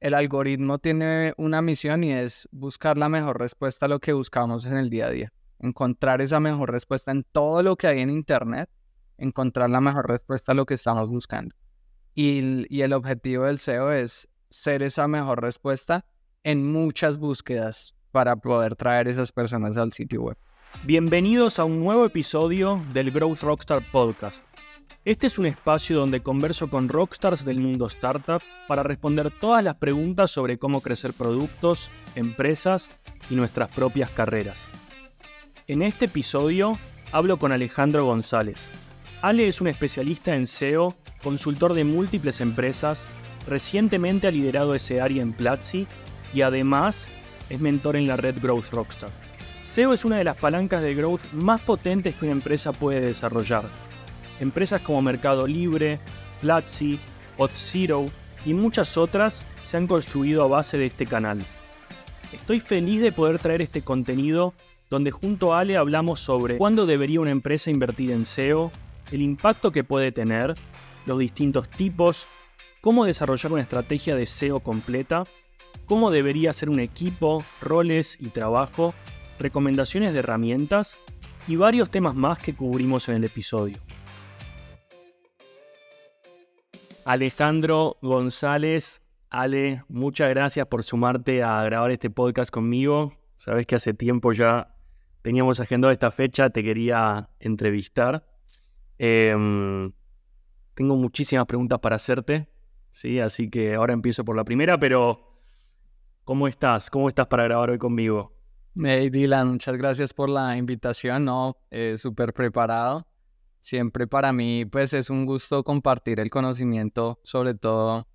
el algoritmo tiene una misión y es buscar la mejor respuesta a lo que buscamos en el día a día. Encontrar esa mejor respuesta en todo lo que hay en Internet, encontrar la mejor respuesta a lo que estamos buscando. Y el objetivo del SEO es ser esa mejor respuesta en muchas búsquedas para poder traer esas personas al sitio web. Bienvenidos a un nuevo episodio del Growth Rockstar Podcast. Este es un espacio donde converso con rockstars del mundo startup para responder todas las preguntas sobre cómo crecer productos, empresas y nuestras propias carreras. En este episodio hablo con Alejandro González. Ale es un especialista en SEO, consultor de múltiples empresas, recientemente ha liderado ese área en Platzi y además es mentor en la red Growth Rockstar. SEO es una de las palancas de growth más potentes que una empresa puede desarrollar. Empresas como Mercado Libre, Platzi, Auth0 y muchas otras se han construido a base de este canal. Estoy feliz de poder traer este contenido donde junto a Ale hablamos sobre cuándo debería una empresa invertir en SEO, el impacto que puede tener, los distintos tipos, cómo desarrollar una estrategia de SEO completa, cómo debería ser un equipo, roles y trabajo, recomendaciones de herramientas y varios temas más que cubrimos en el episodio. Alejandro González, Ale, muchas gracias por sumarte a grabar este podcast conmigo. Sabes que hace tiempo ya teníamos agendado esta fecha, te quería entrevistar. Tengo muchísimas preguntas para hacerte, ¿sí? Así que ahora empiezo por la primera, pero ¿cómo estás? ¿Cómo estás para grabar hoy conmigo? Hey Dylan, muchas gracias por la invitación, ¿no? Súper preparado. Siempre para mí pues es un gusto compartir el conocimiento, sobre todo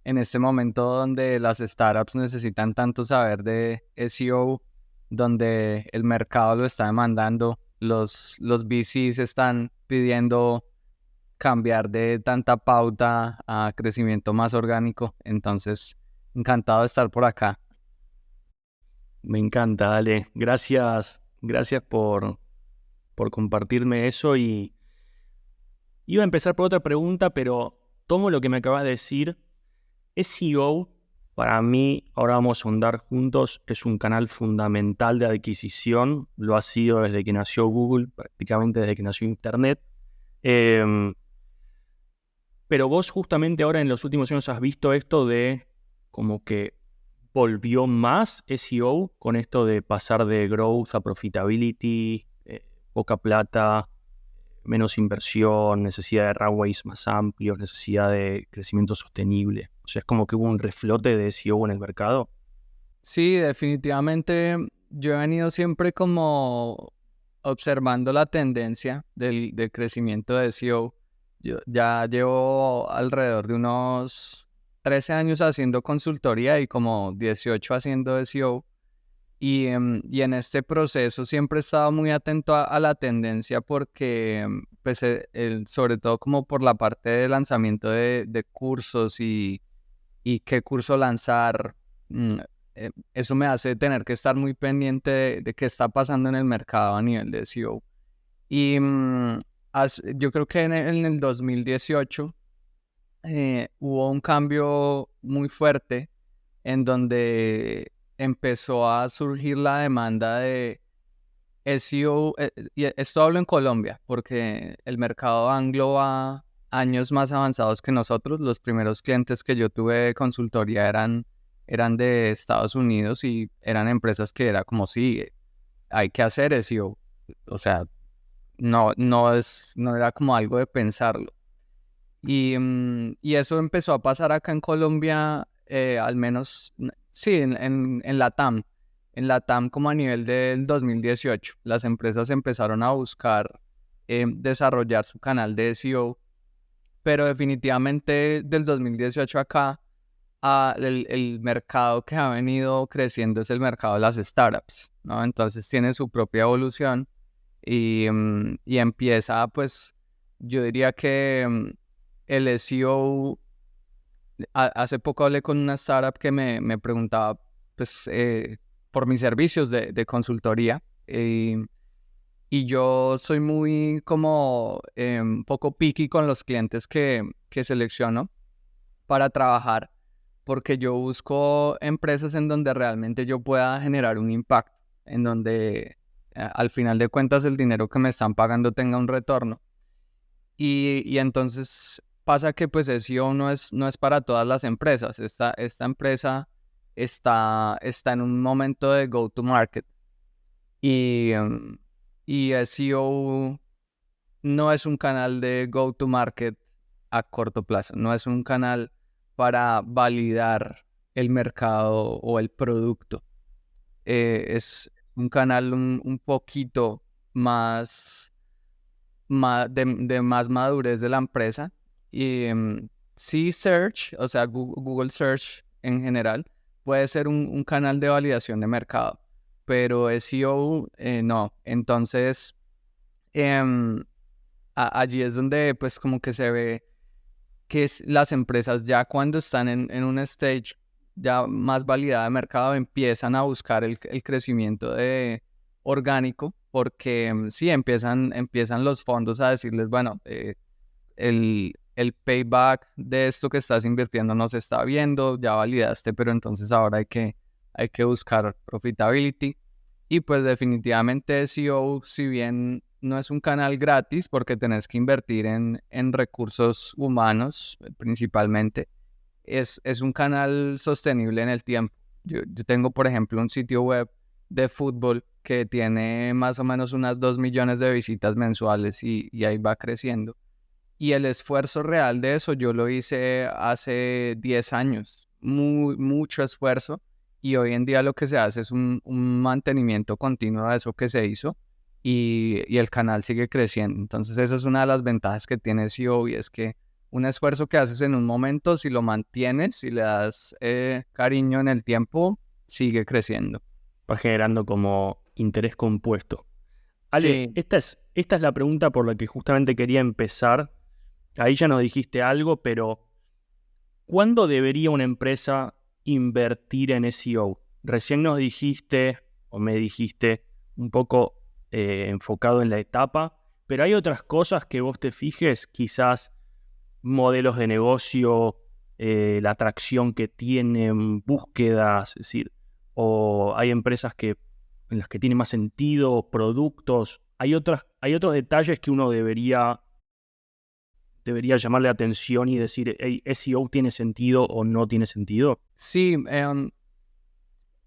en este momento donde las startups necesitan tanto saber de SEO, donde el mercado lo está demandando, los VCs están pidiendo cambiar de tanta pauta a crecimiento más orgánico. Entonces, encantado de estar por acá. Me encanta, Ale. Gracias por compartirme eso y iba a empezar por otra pregunta, pero tomo lo que me acabas de decir. SEO, para mí, ahora vamos a ahondar juntos, es un canal fundamental de adquisición. Lo ha sido desde que nació Google, prácticamente desde que nació Internet. Pero vos justamente ahora en los últimos años has visto esto de como que volvió más SEO con esto de pasar de growth a profitability, poca plata, menos inversión, necesidad de runways más amplios, necesidad de crecimiento sostenible. O sea, es como que hubo un reflote de SEO en el mercado. Sí, definitivamente yo he venido siempre como observando la tendencia del crecimiento de SEO. Yo ya llevo alrededor de unos 13 años haciendo consultoría y como 18 haciendo SEO. Y en este proceso siempre he estado muy atento a la tendencia porque, pues, sobre todo como por la parte de lanzamiento de cursos y qué curso lanzar, eso me hace tener que estar muy pendiente de qué está pasando en el mercado a nivel de SEO. Y yo creo que en el 2018 hubo un cambio muy fuerte en donde empezó a surgir la demanda de SEO, y esto hablo en Colombia, porque el mercado anglo va años más avanzados que nosotros. Los primeros clientes que yo tuve de consultoría eran de Estados Unidos y eran empresas que era como, sí, hay que hacer SEO. O sea, no era como algo de pensarlo. Y eso empezó a pasar acá en Colombia, al menos, sí, en LATAM. En LATAM como a nivel del 2018. Las empresas empezaron a buscar desarrollar su canal de SEO, pero definitivamente del 2018 acá, el mercado que ha venido creciendo es el mercado de las startups, ¿no? Entonces tiene su propia evolución y empieza, pues, yo diría que el SEO, hace poco hablé con una startup que me preguntaba, pues, por mis servicios de consultoría, y yo soy muy como un poco picky con los clientes que selecciono para trabajar, porque yo busco empresas en donde realmente yo pueda generar un impacto, en donde al final de cuentas el dinero que me están pagando tenga un retorno. Y entonces pasa que pues SEO no es para todas las empresas. Esta empresa está en un momento de go to market y SEO no es un canal de go to market a corto plazo, no es un canal para validar el mercado o el producto. Es un canal un poquito más de más madurez de la empresa. Y sí, Search, o sea, Google Search en general, puede ser un canal de validación de mercado, pero SEO no. Entonces, em, allí es donde pues como que se ve que las empresas ya cuando están en un stage ya más validada de mercado empiezan a buscar el crecimiento orgánico, porque sí empiezan los fondos a decirles, bueno, el payback de esto que estás invirtiendo no se está viendo, ya validaste, pero entonces ahora hay que buscar profitability. Y pues definitivamente SEO, si bien no es un canal gratis porque tenés que invertir en recursos humanos principalmente, es un canal sostenible en el tiempo. Yo tengo, por ejemplo, un sitio web de fútbol que tiene más o menos unas 2 millones de visitas mensuales y ahí va creciendo. Y el esfuerzo real de eso yo lo hice hace 10 años, mucho esfuerzo, y hoy en día lo que se hace es un mantenimiento continuo de eso que se hizo y el canal sigue creciendo. Entonces esa es una de las ventajas que tiene SEO y es que un esfuerzo que haces en un momento, si lo mantienes, si le das cariño en el tiempo, sigue creciendo. Va generando como interés compuesto. Ale, Sí, esta es la pregunta por la que justamente quería empezar. Ahí ya nos dijiste algo, pero ¿cuándo debería una empresa invertir en SEO? Recién nos dijiste, o me dijiste, un poco enfocado en la etapa, pero hay otras cosas que vos te fijes, quizás modelos de negocio, la atracción que tienen, búsquedas, es decir, o hay empresas en las que tiene más sentido, productos. Hay otros detalles que uno debería llamarle atención y decir, hey, SEO tiene sentido o no tiene sentido. sí,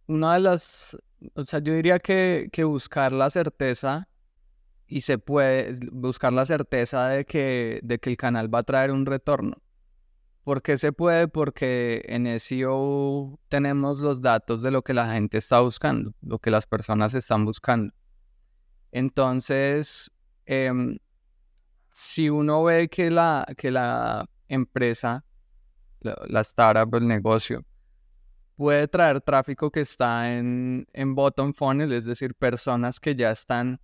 una de las, o sea, yo diría que buscar la certeza y se puede buscar la certeza de que el canal va a traer un retorno. ¿Por qué se puede? Porque en SEO tenemos los datos de lo que la gente está buscando, lo que las personas están buscando. Entonces, em, si uno ve que la empresa, la startup, el negocio, puede traer tráfico que está en bottom funnel, es decir, personas que ya están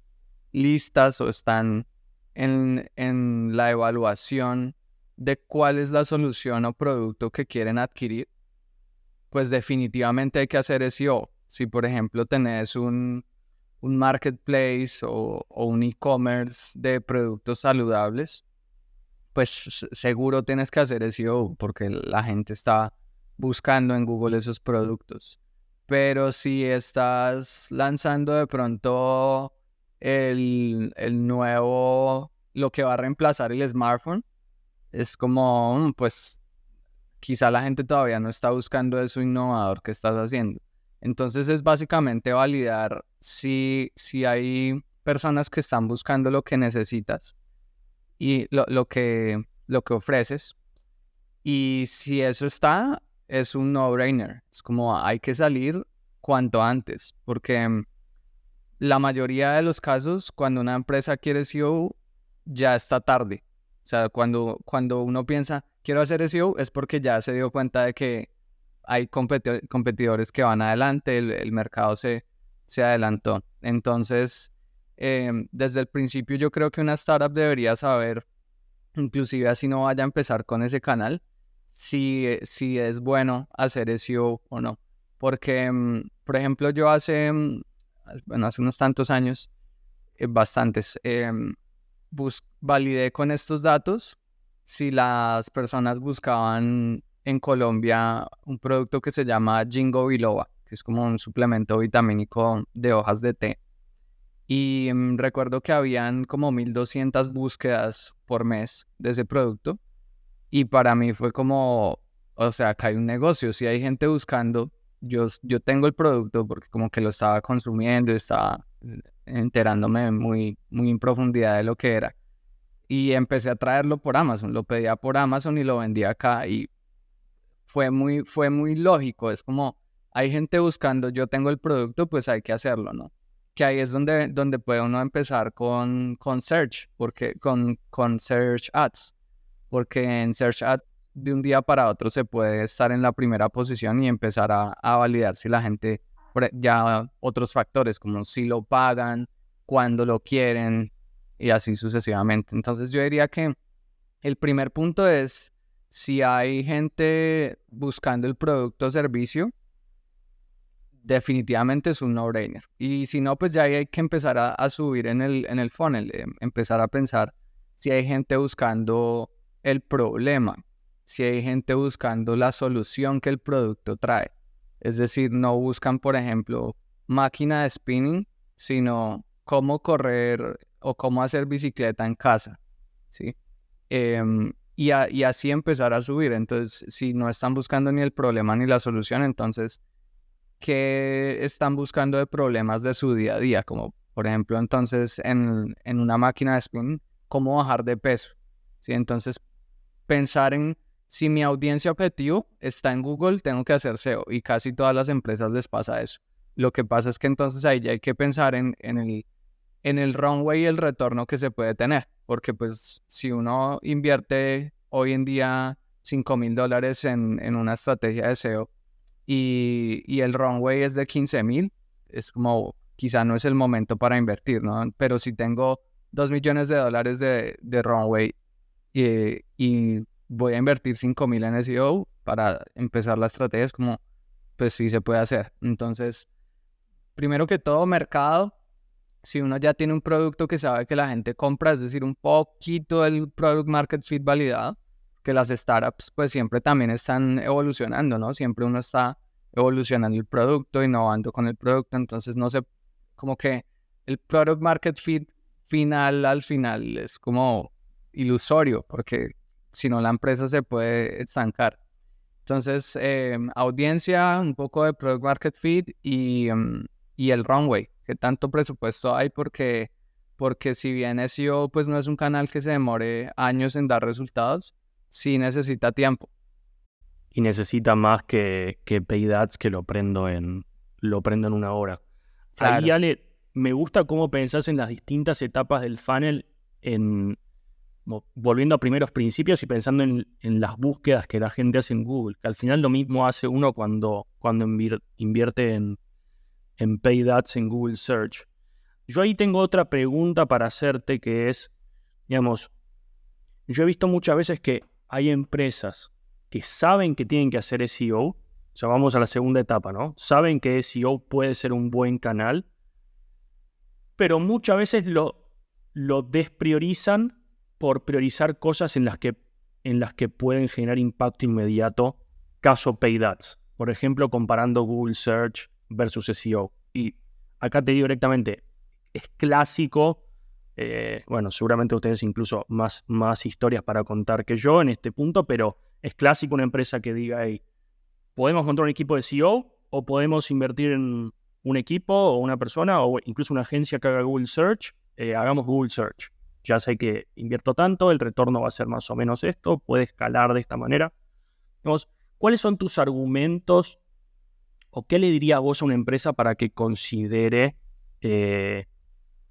listas o están en la evaluación de cuál es la solución o producto que quieren adquirir, pues definitivamente hay que hacer SEO. Si por ejemplo tenés un marketplace o un e-commerce de productos saludables, pues seguro tienes que hacer SEO porque la gente está buscando en Google esos productos. Pero si estás lanzando de pronto el nuevo, lo que va a reemplazar el smartphone, es como, pues quizá la gente todavía no está buscando eso innovador que estás haciendo. Entonces es básicamente validar si hay personas que están buscando lo que necesitas y lo que ofreces. Y si eso está, es un no-brainer. Es como hay que salir cuanto antes, porque la mayoría de los casos, cuando una empresa quiere SEO, ya está tarde. O sea, cuando uno piensa, quiero hacer SEO, es porque ya se dio cuenta de que hay competidores que van adelante, el mercado se adelantó. Entonces, desde el principio yo creo que una startup debería saber, inclusive así no vaya a empezar con ese canal, si es bueno hacer SEO o no. Porque, por ejemplo, yo hace unos tantos años, bastantes, validé con estos datos si las personas buscaban en Colombia un producto que se llama Ginkgo biloba, que es como un suplemento vitamínico de hojas de té. Y recuerdo que habían como 1200 búsquedas por mes de ese producto. Y para mí fue como, o sea, acá hay un negocio. Si hay gente buscando, yo tengo el producto porque como que lo estaba consumiendo, estaba enterándome muy, muy en profundidad de lo que era. Y empecé a traerlo por Amazon. Lo pedía por Amazon y lo vendía acá. Y fue muy lógico. Es como, hay gente buscando, yo tengo el producto, pues hay que hacerlo, ¿no? Que ahí es donde puede uno empezar con Search, porque con Search Ads, porque en Search Ads de un día para otro se puede estar en la primera posición y empezar a validar si la gente, ya otros factores como si lo pagan, cuándo lo quieren y así sucesivamente. Entonces yo diría que el primer punto es si hay gente buscando el producto o servicio, definitivamente es un no-brainer. Y si no, pues ya hay que empezar a subir en el funnel, empezar a pensar si hay gente buscando el problema, si hay gente buscando la solución que el producto trae. Es decir, no buscan, por ejemplo, máquina de spinning, sino cómo correr o cómo hacer bicicleta en casa, ¿sí? Y así empezar a subir. Entonces, si no están buscando ni el problema ni la solución, entonces qué están buscando de problemas de su día a día, como por ejemplo entonces en una máquina de spin, cómo bajar de peso, ¿sí? Entonces pensar en si mi audiencia objetivo está en Google, tengo que hacer SEO y casi todas las empresas les pasa eso. Lo que pasa es que entonces ahí ya hay que pensar en el runway y el retorno que se puede tener, porque pues si uno invierte hoy en día $5,000 en una estrategia de SEO, y el runway es de 15,000, es como, quizá no es el momento para invertir, ¿no? Pero si tengo $2,000,000 de runway y voy a invertir 5,000 en SEO para empezar la estrategia, es como, pues sí se puede hacer. Entonces, primero que todo, mercado. Si uno ya tiene un producto que sabe que la gente compra, es decir, un poquito del product market fit validado, que las startups pues siempre también están evolucionando, ¿no? Siempre uno está evolucionando el producto, innovando con el producto, entonces no sé, como que el product market fit final al final es como ilusorio, porque si no la empresa se puede estancar. Entonces, audiencia, un poco de product market fit y el runway, que tanto presupuesto hay, porque si bien SEO pues no es un canal que se demore años en dar resultados, sí necesita tiempo. Y necesita más que Paid Ads, que lo prendo en una hora. Ahí, Claro. Ale, me gusta cómo pensás en las distintas etapas del funnel, volviendo a primeros principios y pensando en las búsquedas que la gente hace en Google, que al final lo mismo hace uno cuando invierte en Paid Ads en Google Search. Yo ahí tengo otra pregunta para hacerte, que es, digamos, yo he visto muchas veces que hay empresas que saben que tienen que hacer SEO. O sea, vamos a la segunda etapa, ¿no? Saben que SEO puede ser un buen canal, pero muchas veces lo despriorizan por priorizar cosas en las que pueden generar impacto inmediato, caso Paid Ads. Por ejemplo, comparando Google Search versus SEO. Y acá te digo directamente, es clásico. Bueno, seguramente ustedes incluso más historias para contar que yo en este punto, pero es clásico una empresa que diga, hey, podemos montar un equipo de SEO o podemos invertir en un equipo o una persona o incluso una agencia que haga Google Search, hagamos Google Search. Ya sé que invierto tanto, el retorno va a ser más o menos esto, puede escalar de esta manera. Digamos, ¿cuáles son tus argumentos o qué le dirías vos a una empresa para que considere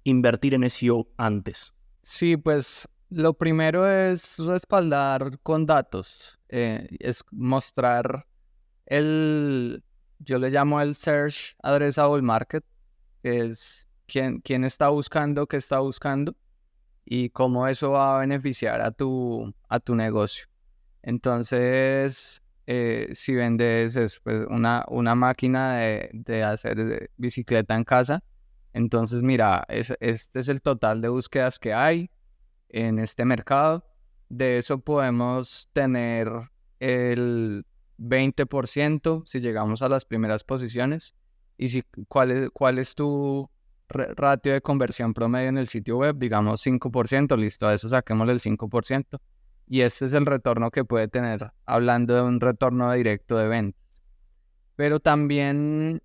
invertir en SEO antes? Sí, pues lo primero es respaldar con datos, es mostrar yo le llamo el Search Addressable Market, que es quién está buscando, qué está buscando y cómo eso va a beneficiar a tu negocio. Entonces, si vendes pues, una máquina de hacer bicicleta en casa, entonces mira, este es el total de búsquedas que hay en este mercado. De eso podemos tener el 20% si llegamos a las primeras posiciones. Y cuál es tu ratio de conversión promedio en el sitio web, digamos 5%, listo, a eso saquémosle el 5%. Y este es el retorno que puede tener, hablando de un retorno directo de ventas. Pero también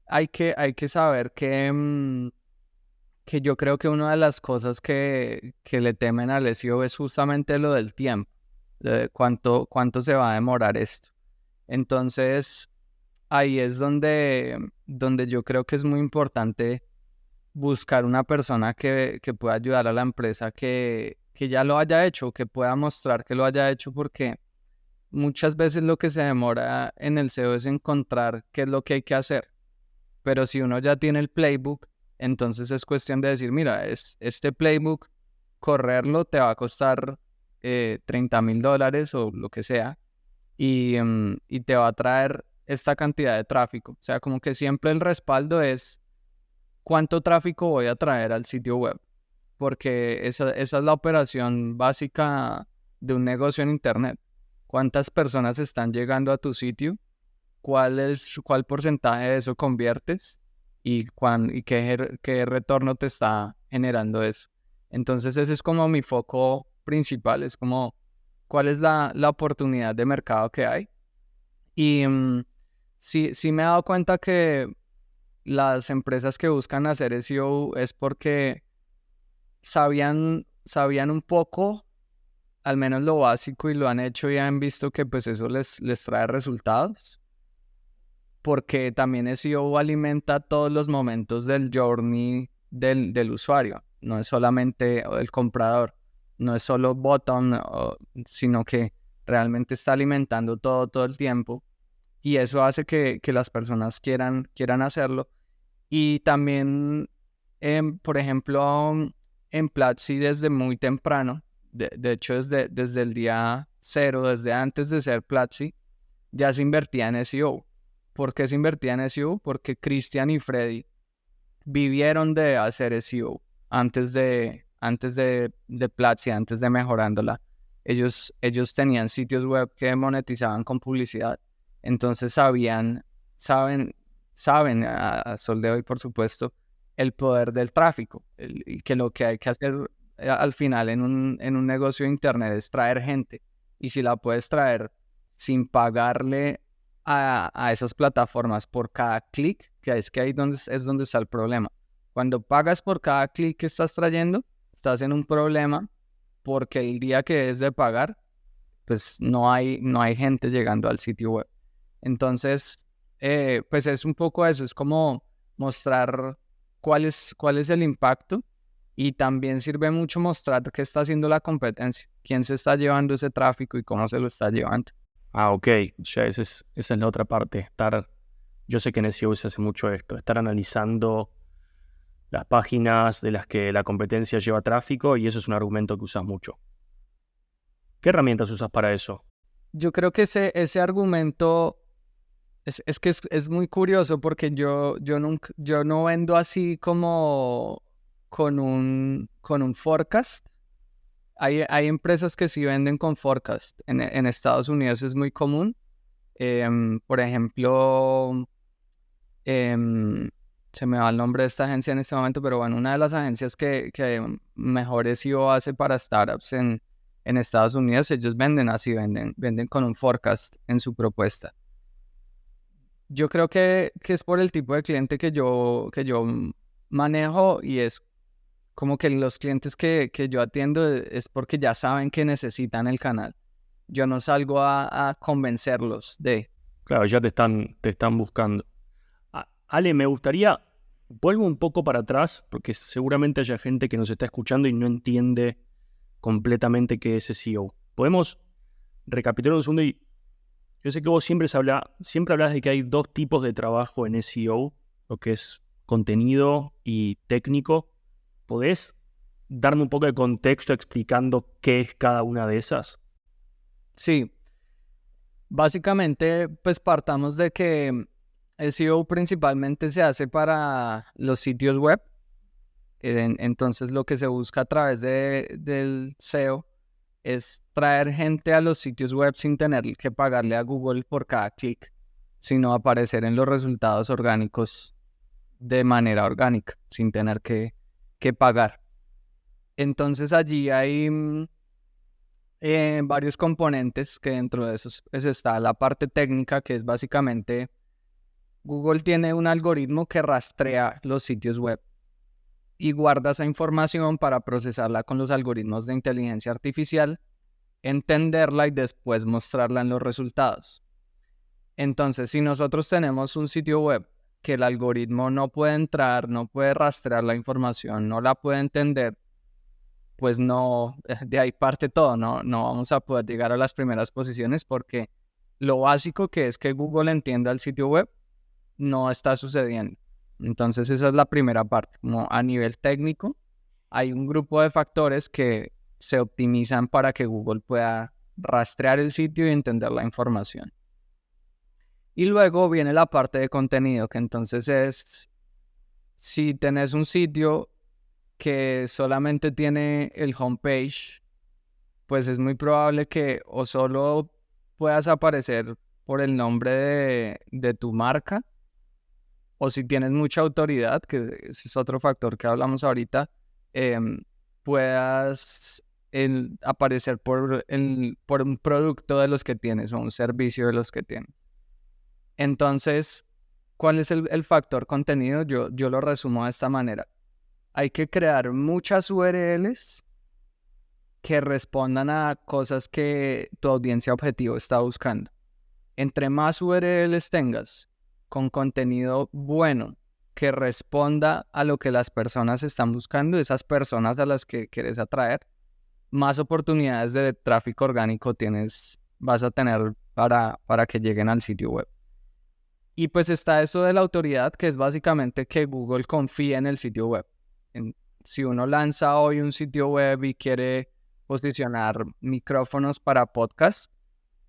hay que saber que yo creo que una de las cosas que le temen al SEO es justamente lo del tiempo, de cuánto se va a demorar esto. Entonces, ahí es donde yo creo que es muy importante buscar una persona que pueda ayudar a la empresa que ya lo haya hecho, que pueda mostrar que lo haya hecho, porque muchas veces lo que se demora en el SEO es encontrar qué es lo que hay que hacer. Pero si uno ya tiene el playbook, entonces es cuestión de decir, mira, este playbook, correrlo te va a costar $30,000 o lo que sea, y te va a traer esta cantidad de tráfico. O sea, como que siempre el respaldo es cuánto tráfico voy a traer al sitio web, porque esa es la operación básica de un negocio en Internet. ¿Cuántas personas están llegando a tu sitio? ¿Cuál porcentaje de eso conviertes? ¿Y qué retorno te está generando eso? Entonces ese es como mi foco principal, es como cuál es la oportunidad de mercado que hay. Y sí me he dado cuenta que las empresas que buscan hacer SEO es porque sabían un poco, al menos lo básico, y lo han hecho y han visto que pues eso les trae resultados. Porque también SEO alimenta todos los momentos del journey del usuario. No es solamente el comprador, no es solo bottom, sino que realmente está alimentando todo el tiempo. Y eso hace que las personas quieran hacerlo. Y también, por ejemplo, en Platzi desde muy temprano, de hecho desde el día cero, desde antes de ser Platzi, ya se invertía en SEO. ¿Por qué se invertía en SEO? Porque Cristian y Freddy vivieron de hacer SEO antes de Platzi, antes de mejorándola. Ellos tenían sitios web que monetizaban con publicidad. Entonces saben a sol de hoy, por supuesto, el poder del tráfico, y que lo que hay que hacer al final en un negocio de Internet es traer gente. Y si la puedes traer sin pagarle a esas plataformas por cada clic, que es que ahí es donde está el problema. Cuando pagas por cada clic que estás trayendo, estás en un problema, porque el día que es de pagar, pues no hay gente llegando al sitio web. Entonces, pues es un poco eso, es como mostrar cuál es el impacto, y también sirve mucho mostrar qué está haciendo la competencia, quién se está llevando ese tráfico y cómo se lo está llevando. Ah, ok. Ya esa es la otra parte. Yo sé que en SEO se hace mucho esto, estar analizando las páginas de las que la competencia lleva tráfico, y eso es un argumento que usas mucho. ¿Qué herramientas usas para eso? Yo creo que ese argumento es muy curioso, porque yo no vendo así como con un forecast. Hay empresas que sí venden con forecast. En Estados Unidos es muy común. Por ejemplo, se me va el nombre de esta agencia en este momento, pero bueno, una de las agencias que mejor SEO hace para startups en Estados Unidos, ellos venden así, venden con un forecast en su propuesta. Yo creo que es por el tipo de cliente que yo manejo, y es como que los clientes que yo atiendo es porque ya saben que necesitan el canal. Yo no salgo a convencerlos de... Claro, ya te están buscando. Ale, me gustaría, vuelvo un poco para atrás, porque seguramente haya gente que nos está escuchando y no entiende completamente qué es SEO. ¿Podemos recapitular un segundo? Y yo sé que vos siempre hablas de que hay dos tipos de trabajo en SEO, lo que es contenido y técnico. ¿Podés darme un poco de contexto explicando qué es cada una de esas? Sí, básicamente pues partamos de que el SEO principalmente se hace para los sitios web. Entonces lo que se busca a través del SEO es traer gente a los sitios web sin tener que pagarle a Google por cada clic, sino aparecer en los resultados orgánicos de manera orgánica, sin tener que pagar. Entonces allí hay varios componentes que dentro de esos está la parte técnica, que es básicamente Google tiene un algoritmo que rastrea los sitios web y guarda esa información para procesarla con los algoritmos de inteligencia artificial, entenderla y después mostrarla en los resultados. Entonces, si nosotros tenemos un sitio web que el algoritmo no puede entrar, no puede rastrear la información, no la puede entender, pues no, de ahí parte todo, no vamos a poder llegar a las primeras posiciones, porque lo básico que es que Google entienda el sitio web no está sucediendo. Entonces esa es la primera parte. Como a nivel técnico, hay un grupo de factores que se optimizan para que Google pueda rastrear el sitio y entender la información. Y luego viene la parte de contenido, que entonces es, si tenés un sitio que solamente tiene el homepage, pues es muy probable que o solo puedas aparecer por el nombre de tu marca, o si tienes mucha autoridad, que ese es otro factor que hablamos ahorita, puedas aparecer por un producto de los que tienes o un servicio de los que tienes. Entonces, ¿cuál es el factor contenido? Yo lo resumo de esta manera. Hay que crear muchas URLs que respondan a cosas que tu audiencia objetivo está buscando. Entre más URLs tengas con contenido bueno que responda a lo que las personas están buscando, esas personas a las que quieres atraer, más oportunidades de tráfico orgánico vas a tener para que lleguen al sitio web. Y pues está eso de la autoridad, que es básicamente que Google confía en el sitio web. Si uno lanza hoy un sitio web y quiere posicionar micrófonos para podcast,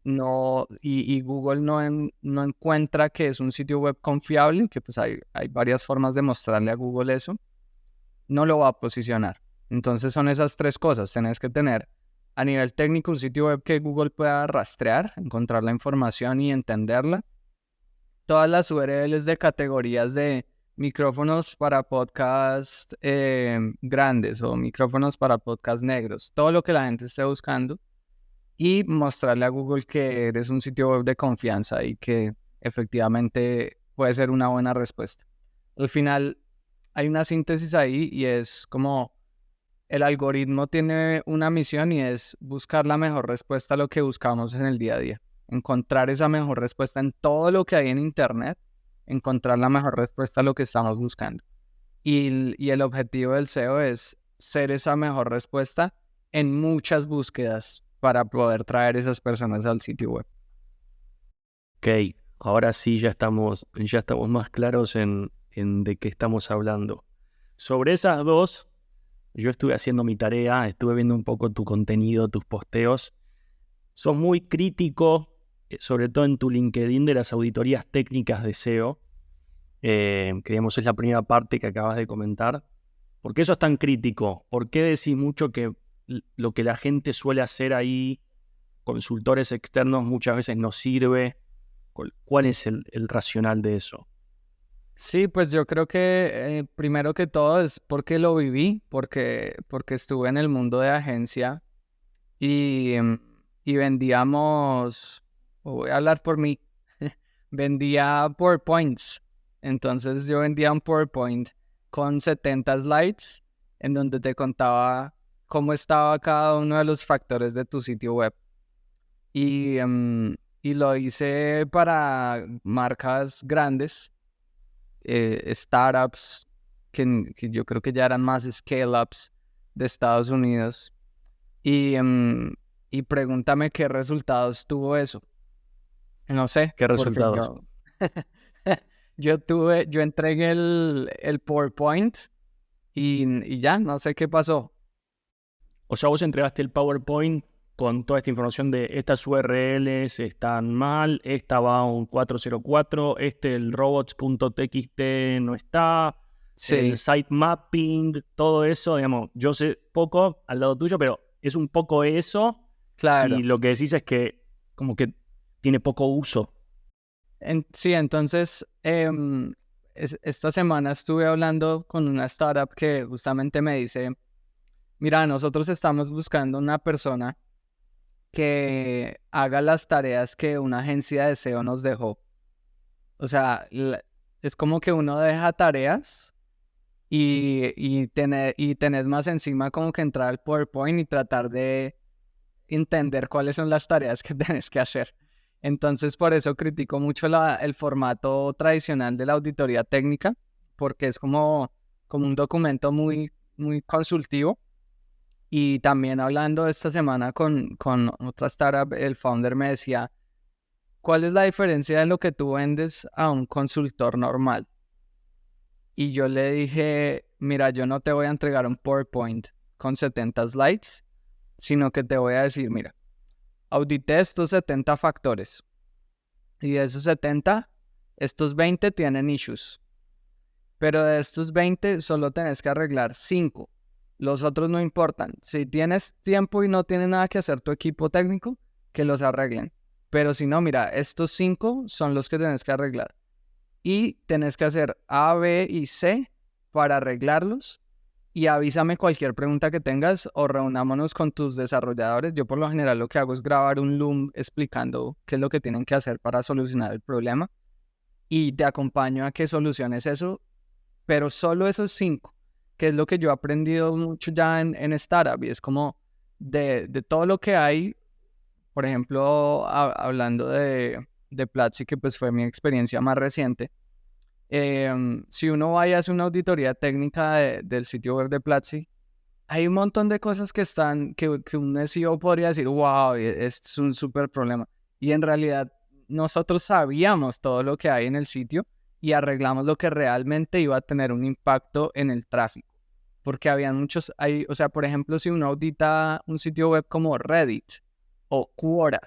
y Google no encuentra que es un sitio web confiable, que pues hay varias formas de mostrarle a Google eso, no lo va a posicionar. Entonces son esas tres cosas. Tenés que tener a nivel técnico un sitio web que Google pueda rastrear, encontrar la información y entenderla. Todas las URLs de categorías de micrófonos para podcast grandes o micrófonos para podcast negros, todo lo que la gente esté buscando, y mostrarle a Google que eres un sitio web de confianza y que efectivamente puede ser una buena respuesta. Al final hay una síntesis ahí, y es como el algoritmo tiene una misión, y es buscar la mejor respuesta a lo que buscamos en el día a día. Encontrar esa mejor respuesta en todo lo que hay en Internet, encontrar la mejor respuesta a lo que estamos buscando. Y el objetivo del SEO es ser esa mejor respuesta en muchas búsquedas para poder traer esas personas al sitio web. Ok, ahora sí ya estamos más claros en de qué estamos hablando. Sobre esas dos, yo estuve haciendo mi tarea, estuve viendo un poco tu contenido, tus posteos. Sos muy crítico, sobre todo en tu LinkedIn, de las auditorías técnicas de SEO. Creemos es la primera parte que acabas de comentar. ¿Por qué eso es tan crítico? ¿Por qué decís mucho que lo que la gente suele hacer ahí, consultores externos, muchas veces no sirve? ¿Cuál es el racional de eso? Sí, pues yo creo que primero que todo es porque lo viví, porque estuve en el mundo de agencia y vendíamos, voy a hablar por mí, vendía PowerPoints. Entonces yo vendía un PowerPoint con 70 slides en donde te contaba cómo estaba cada uno de los factores de tu sitio web. Y lo hice para marcas grandes, startups que yo creo que ya eran más scale-ups de Estados Unidos. Y pregúntame qué resultados tuvo eso. No sé. ¿Qué resultados? Yo entregué el PowerPoint y ya, no sé qué pasó. O sea, vos entregaste el PowerPoint con toda esta información de estas URLs están mal, esta va a un 404, el robots.txt no está, Sí. el site mapping, todo eso, digamos, yo sé poco al lado tuyo, pero es un poco eso, Claro. Y lo que decís es que como que tiene poco uso. Sí, entonces esta semana estuve hablando con una startup que justamente me dice, mira, nosotros estamos buscando una persona que haga las tareas que una agencia de SEO nos dejó. O sea, es como que uno deja tareas y tenés más encima como que entrar al PowerPoint y tratar de entender cuáles son las tareas que tenés que hacer. Entonces, por eso critico mucho el formato tradicional de la auditoría técnica, porque es como un documento muy, muy consultivo. Y también hablando esta semana con otra startup, el founder me decía, ¿cuál es la diferencia de lo que tú vendes a un consultor normal? Y yo le dije, mira, yo no te voy a entregar un PowerPoint con 70 slides, sino que te voy a decir, mira, audité estos 70 factores y de esos 70, estos 20 tienen issues, pero de estos 20 solo tenés que arreglar 5. Los otros no importan. Si tienes tiempo y no tiene nada que hacer tu equipo técnico, que los arreglen. Pero si no, mira, estos 5 son los que tenés que arreglar. Y tenés que hacer A, B y C para arreglarlos. Y avísame cualquier pregunta que tengas o reunámonos con tus desarrolladores. Yo por lo general lo que hago es grabar un Loom explicando qué es lo que tienen que hacer para solucionar el problema. Y te acompaño a que soluciones eso, pero solo esos 5, que es lo que yo he aprendido mucho ya en startup. Y es como de todo lo que hay, por ejemplo, hablando de Platzi, que pues fue mi experiencia más reciente. Si uno va y hace una auditoría técnica del sitio web de Platzi, hay un montón de cosas que están, que un SEO podría decir, wow, esto es un súper problema. Y en realidad nosotros sabíamos todo lo que hay en el sitio y arreglamos lo que realmente iba a tener un impacto en el tráfico. Porque habían muchos, o sea, por ejemplo, si uno audita un sitio web como Reddit o Quora,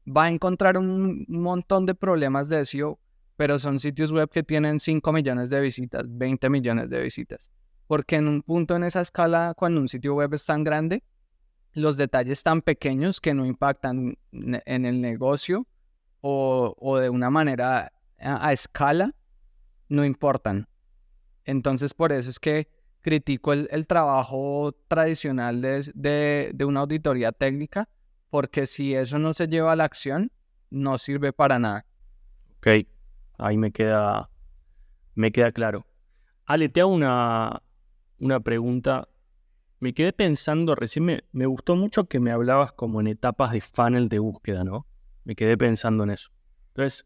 va a encontrar un montón de problemas de SEO, pero son sitios web que tienen 5 millones de visitas, 20 millones de visitas. Porque en un punto en esa escala, cuando un sitio web es tan grande, los detalles tan pequeños que no impactan en el negocio o de una manera a escala, no importan. Entonces, por eso es que critico el trabajo tradicional de una auditoría técnica, porque si eso no se lleva a la acción, no sirve para nada. Ok, ahí me queda claro. Ale, te hago una pregunta. Me quedé pensando, recién me gustó mucho que me hablabas como en etapas de funnel de búsqueda, ¿no? Me quedé pensando en eso. Entonces,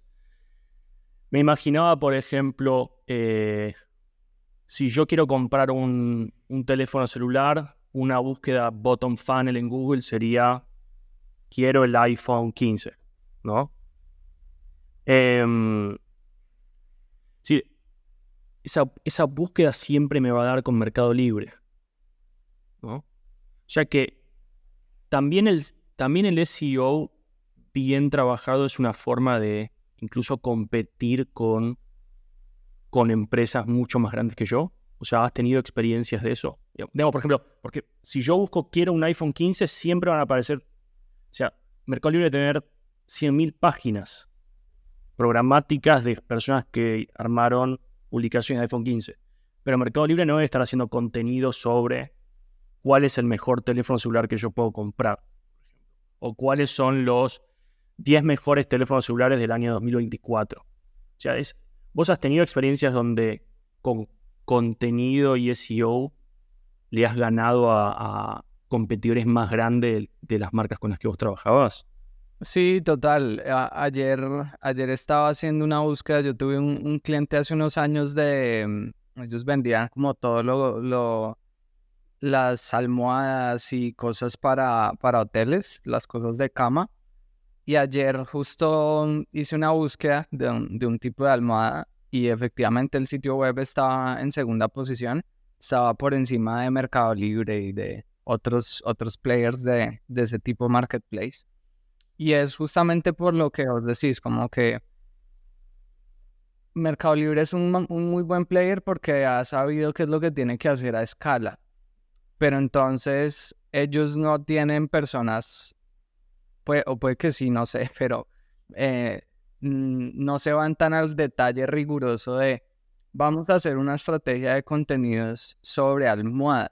me imaginaba, por ejemplo, si yo quiero comprar un teléfono celular, una búsqueda bottom funnel en Google sería, quiero el iPhone 15, ¿no? Sí, esa búsqueda siempre me va a dar con Mercado Libre, ¿no? Ya que también el SEO bien trabajado es una forma de incluso competir con empresas mucho más grandes que yo. O sea, ¿has tenido experiencias de eso? Digamos, por ejemplo, porque si yo busco quiero un iPhone 15, siempre van a aparecer, o sea, Mercado Libre debe tener 100.000 páginas programáticas de personas que armaron publicaciones de iPhone 15. Pero Mercado Libre no debe estar haciendo contenido sobre cuál es el mejor teléfono celular que yo puedo comprar. O cuáles son los 10 mejores teléfonos celulares del año 2024. O sea, vos has tenido experiencias donde con contenido y SEO le has ganado a competidores más grandes de las marcas con las que vos trabajabas. Sí, total. Ayer estaba haciendo una búsqueda. Yo tuve un cliente hace unos años ellos vendían como todo las almohadas y cosas para hoteles, las cosas de cama. Y ayer justo hice una búsqueda de un tipo de almohada y efectivamente el sitio web estaba en segunda posición. Estaba por encima de Mercado Libre y de otros players de ese tipo marketplace. Y es justamente por lo que os decís, como que Mercado Libre es un muy buen player porque ha sabido qué es lo que tiene que hacer a escala. Pero entonces ellos no tienen personas o puede que sí, no sé, pero no se van tan al detalle riguroso de vamos a hacer una estrategia de contenidos sobre almohadas,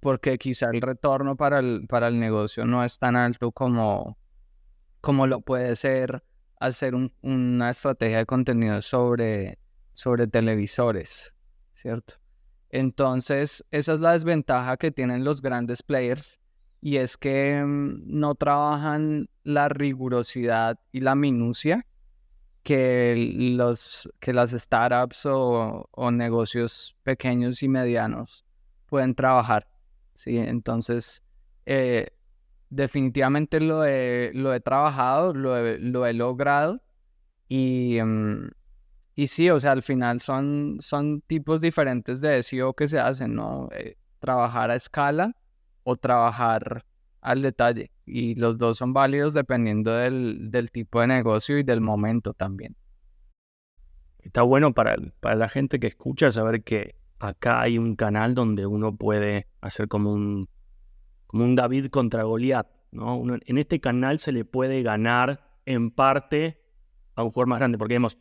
porque quizá el retorno para el negocio no es tan alto como lo puede ser hacer una estrategia de contenido sobre televisores, ¿cierto? Entonces, esa es la desventaja que tienen los grandes players, y es que no trabajan la rigurosidad y la minucia que las startups o negocios pequeños y medianos pueden trabajar, ¿sí? Entonces, eh, definitivamente lo he trabajado, lo he logrado y sí, o sea, al final son tipos diferentes de SEO que se hacen, ¿no? Trabajar a escala o trabajar al detalle, y los dos son válidos dependiendo del tipo de negocio y del momento también. Está bueno para la gente que escucha saber que acá hay un canal donde uno puede hacer como un David contra Goliat, ¿no? En este canal se le puede ganar en parte a un jugador más grande, porque vemos,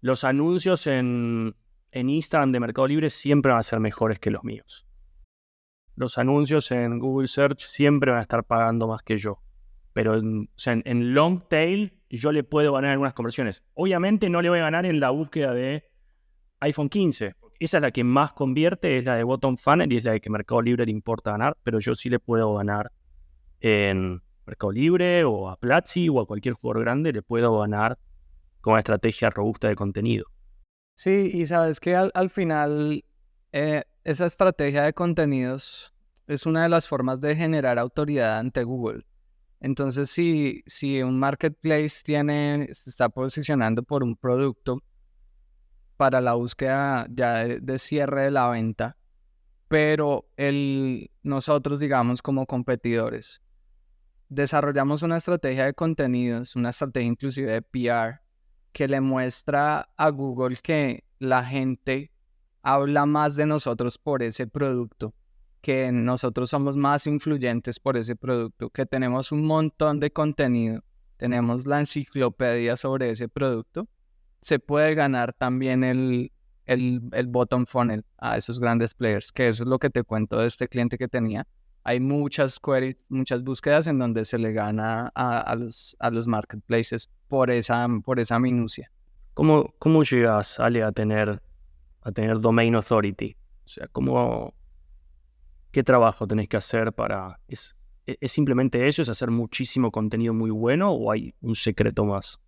los anuncios en Instagram de Mercado Libre siempre van a ser mejores que los míos. Los anuncios en Google Search siempre van a estar pagando más que yo. Pero en long tail yo le puedo ganar algunas conversiones. Obviamente no le voy a ganar en la búsqueda de iPhone 15. Esa es la que más convierte, es la de bottom funnel y es la que Mercado Libre le importa ganar, pero yo sí le puedo ganar en Mercado Libre o a Platzi o a cualquier jugador grande, le puedo ganar con una estrategia robusta de contenido. Sí, y sabes que al final esa estrategia de contenidos es una de las formas de generar autoridad ante Google. Entonces, si un marketplace se está posicionando por un producto para la búsqueda ya de cierre de la venta, pero nosotros, digamos, como competidores, desarrollamos una estrategia de contenidos, una estrategia inclusive de PR, que le muestra a Google que la gente habla más de nosotros por ese producto, que nosotros somos más influyentes por ese producto, que tenemos un montón de contenido, tenemos la enciclopedia sobre ese producto, se puede ganar también el bottom funnel a esos grandes players, que eso es lo que te cuento de este cliente que tenía. Hay muchas queries, muchas búsquedas en donde se le gana a los marketplaces por esa minucia. ¿Cómo llegas, Ale, a tener domain authority? O sea, ¿qué trabajo tenés que hacer para... ¿Es simplemente eso? ¿Es hacer muchísimo contenido muy bueno o hay un secreto más?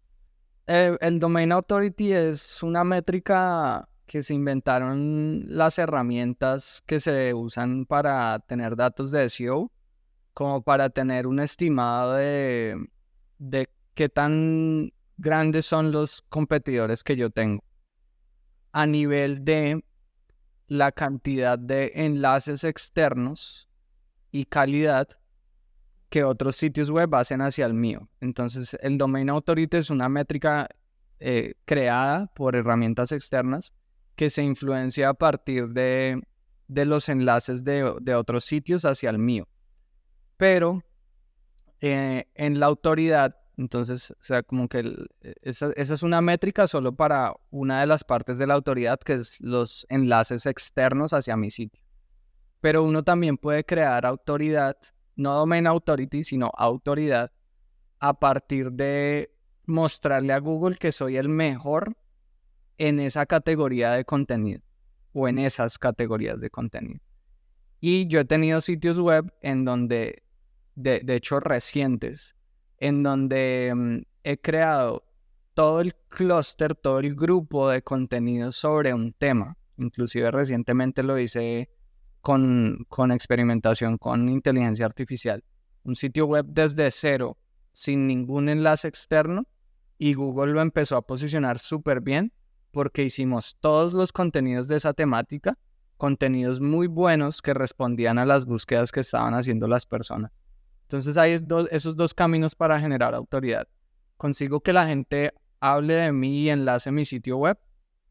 El Domain Authority es una métrica que se inventaron las herramientas que se usan para tener datos de SEO, como para tener un estimado de qué tan grandes son los competidores que yo tengo a nivel de la cantidad de enlaces externos y calidad que otros sitios web hacen hacia el mío. Entonces, el Domain Authority es una métrica creada por herramientas externas que se influencia a partir de los enlaces de otros sitios hacia el mío. Pero en la autoridad, entonces, o sea, como que esa es una métrica solo para una de las partes de la autoridad, que es los enlaces externos hacia mi sitio. Pero uno también puede crear autoridad, no Domain Authority, sino autoridad, a partir de mostrarle a Google que soy el mejor en esa categoría de contenido o en esas categorías de contenido. Y yo he tenido sitios web en donde, de hecho recientes, en donde he creado todo el clúster, todo el grupo de contenidos sobre un tema. Inclusive recientemente lo hice con experimentación con inteligencia artificial. Un sitio web desde cero, sin ningún enlace externo, y Google lo empezó a posicionar súper bien porque hicimos todos los contenidos de esa temática, contenidos muy buenos que respondían a las búsquedas que estaban haciendo las personas. Entonces hay esos dos caminos para generar autoridad. Consigo que la gente hable de mí y enlace mi sitio web,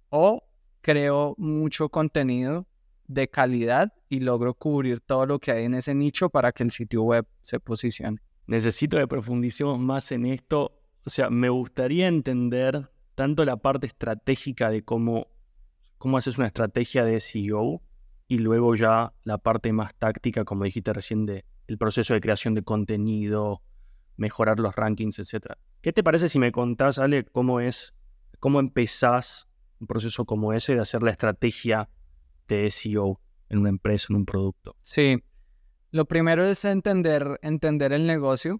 o creo mucho contenido de calidad y logro cubrir todo lo que hay en ese nicho para que el sitio web se posicione. necesito que profundicemos más en esto. O sea, me gustaría entender tanto la parte estratégica de cómo haces una estrategia de SEO y luego ya la parte más táctica, como dijiste recién, del proceso de creación de contenido, mejorar los rankings, etcétera. ¿Qué te parece si me contás, Ale, cómo empezás un proceso como ese de hacer la estrategia de SEO en una empresa, en un producto? Sí, lo primero es entender el negocio,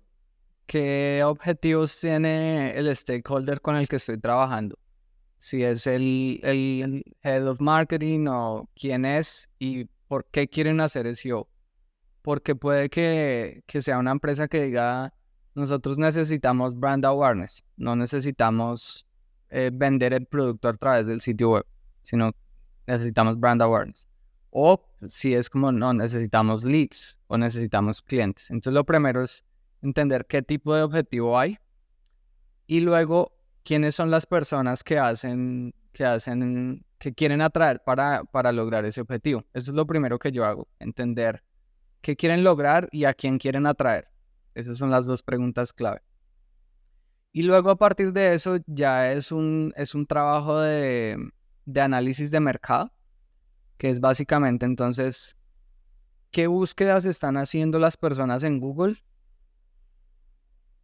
qué objetivos tiene el stakeholder con el que estoy trabajando. Si es el head of marketing o quién es y por qué quieren hacer SEO. Porque puede que sea una empresa que diga, nosotros necesitamos brand awareness, no necesitamos vender el producto a través del sitio web, sino necesitamos brand awareness. O si es como, no, necesitamos leads o necesitamos clientes. Entonces lo primero es entender qué tipo de objetivo hay y luego quiénes son las personas que quieren atraer para lograr ese objetivo. Eso es lo primero que yo hago, entender qué quieren lograr y a quién quieren atraer. Esas son las dos preguntas clave. Y luego a partir de eso ya es un trabajo de análisis de mercado, que es básicamente entonces, ¿qué búsquedas están haciendo las personas en Google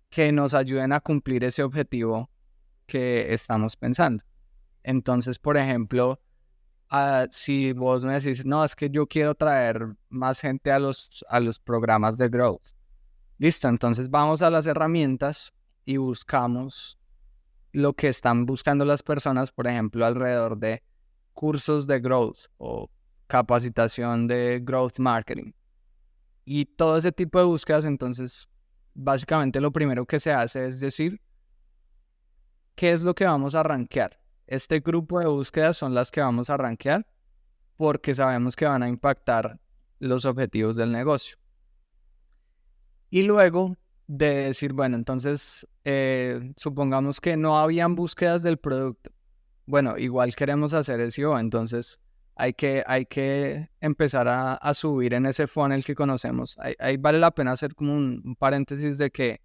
que nos ayuden a cumplir ese objetivo que estamos pensando? Entonces, por ejemplo, si vos me decís, no, es que yo quiero traer más gente a los programas de growth. Listo, entonces vamos a las herramientas y buscamos lo que están buscando las personas, por ejemplo, alrededor de cursos de growth o capacitación de growth marketing. Y todo ese tipo de búsquedas, entonces, básicamente lo primero que se hace es decir, ¿qué es lo que vamos a rankear? Este grupo de búsquedas son las que vamos a rankear porque sabemos que van a impactar los objetivos del negocio. Y luego de decir, bueno, entonces supongamos que no habían búsquedas del producto. Bueno, igual queremos hacer SEO, entonces hay que empezar a subir en ese funnel que conocemos. Ahí vale la pena hacer como un paréntesis de que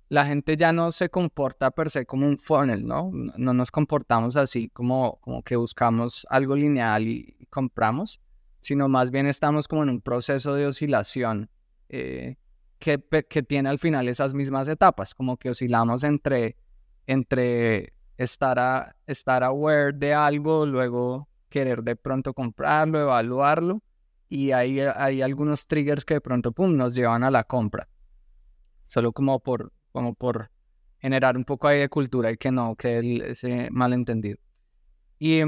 la gente ya no se comporta per se como un funnel, ¿no? No nos comportamos así como que buscamos algo lineal y compramos, sino más bien estamos como en un proceso de oscilación que tiene al final esas mismas etapas, como que oscilamos entre estar aware de algo, luego querer de pronto comprarlo, evaluarlo, y hay algunos triggers que de pronto, pum, nos llevan a la compra. Solo como por generar un poco ahí de cultura y que no quede ese malentendido. Y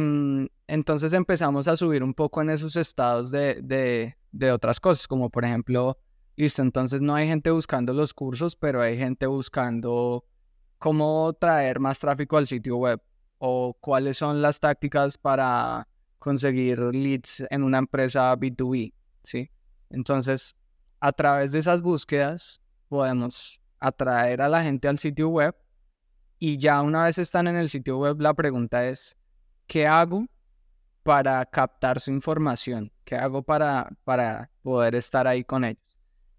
entonces empezamos a subir un poco en esos estados de otras cosas, como por ejemplo, listo, entonces no hay gente buscando los cursos, pero hay gente buscando cómo traer más tráfico al sitio web o cuáles son las tácticas para conseguir leads en una empresa B2B, ¿sí? Entonces, a través de esas búsquedas podemos atraer a la gente al sitio web y ya una vez están en el sitio web, la pregunta es, ¿qué hago para captar su información? ¿Qué hago para poder estar ahí con ellos?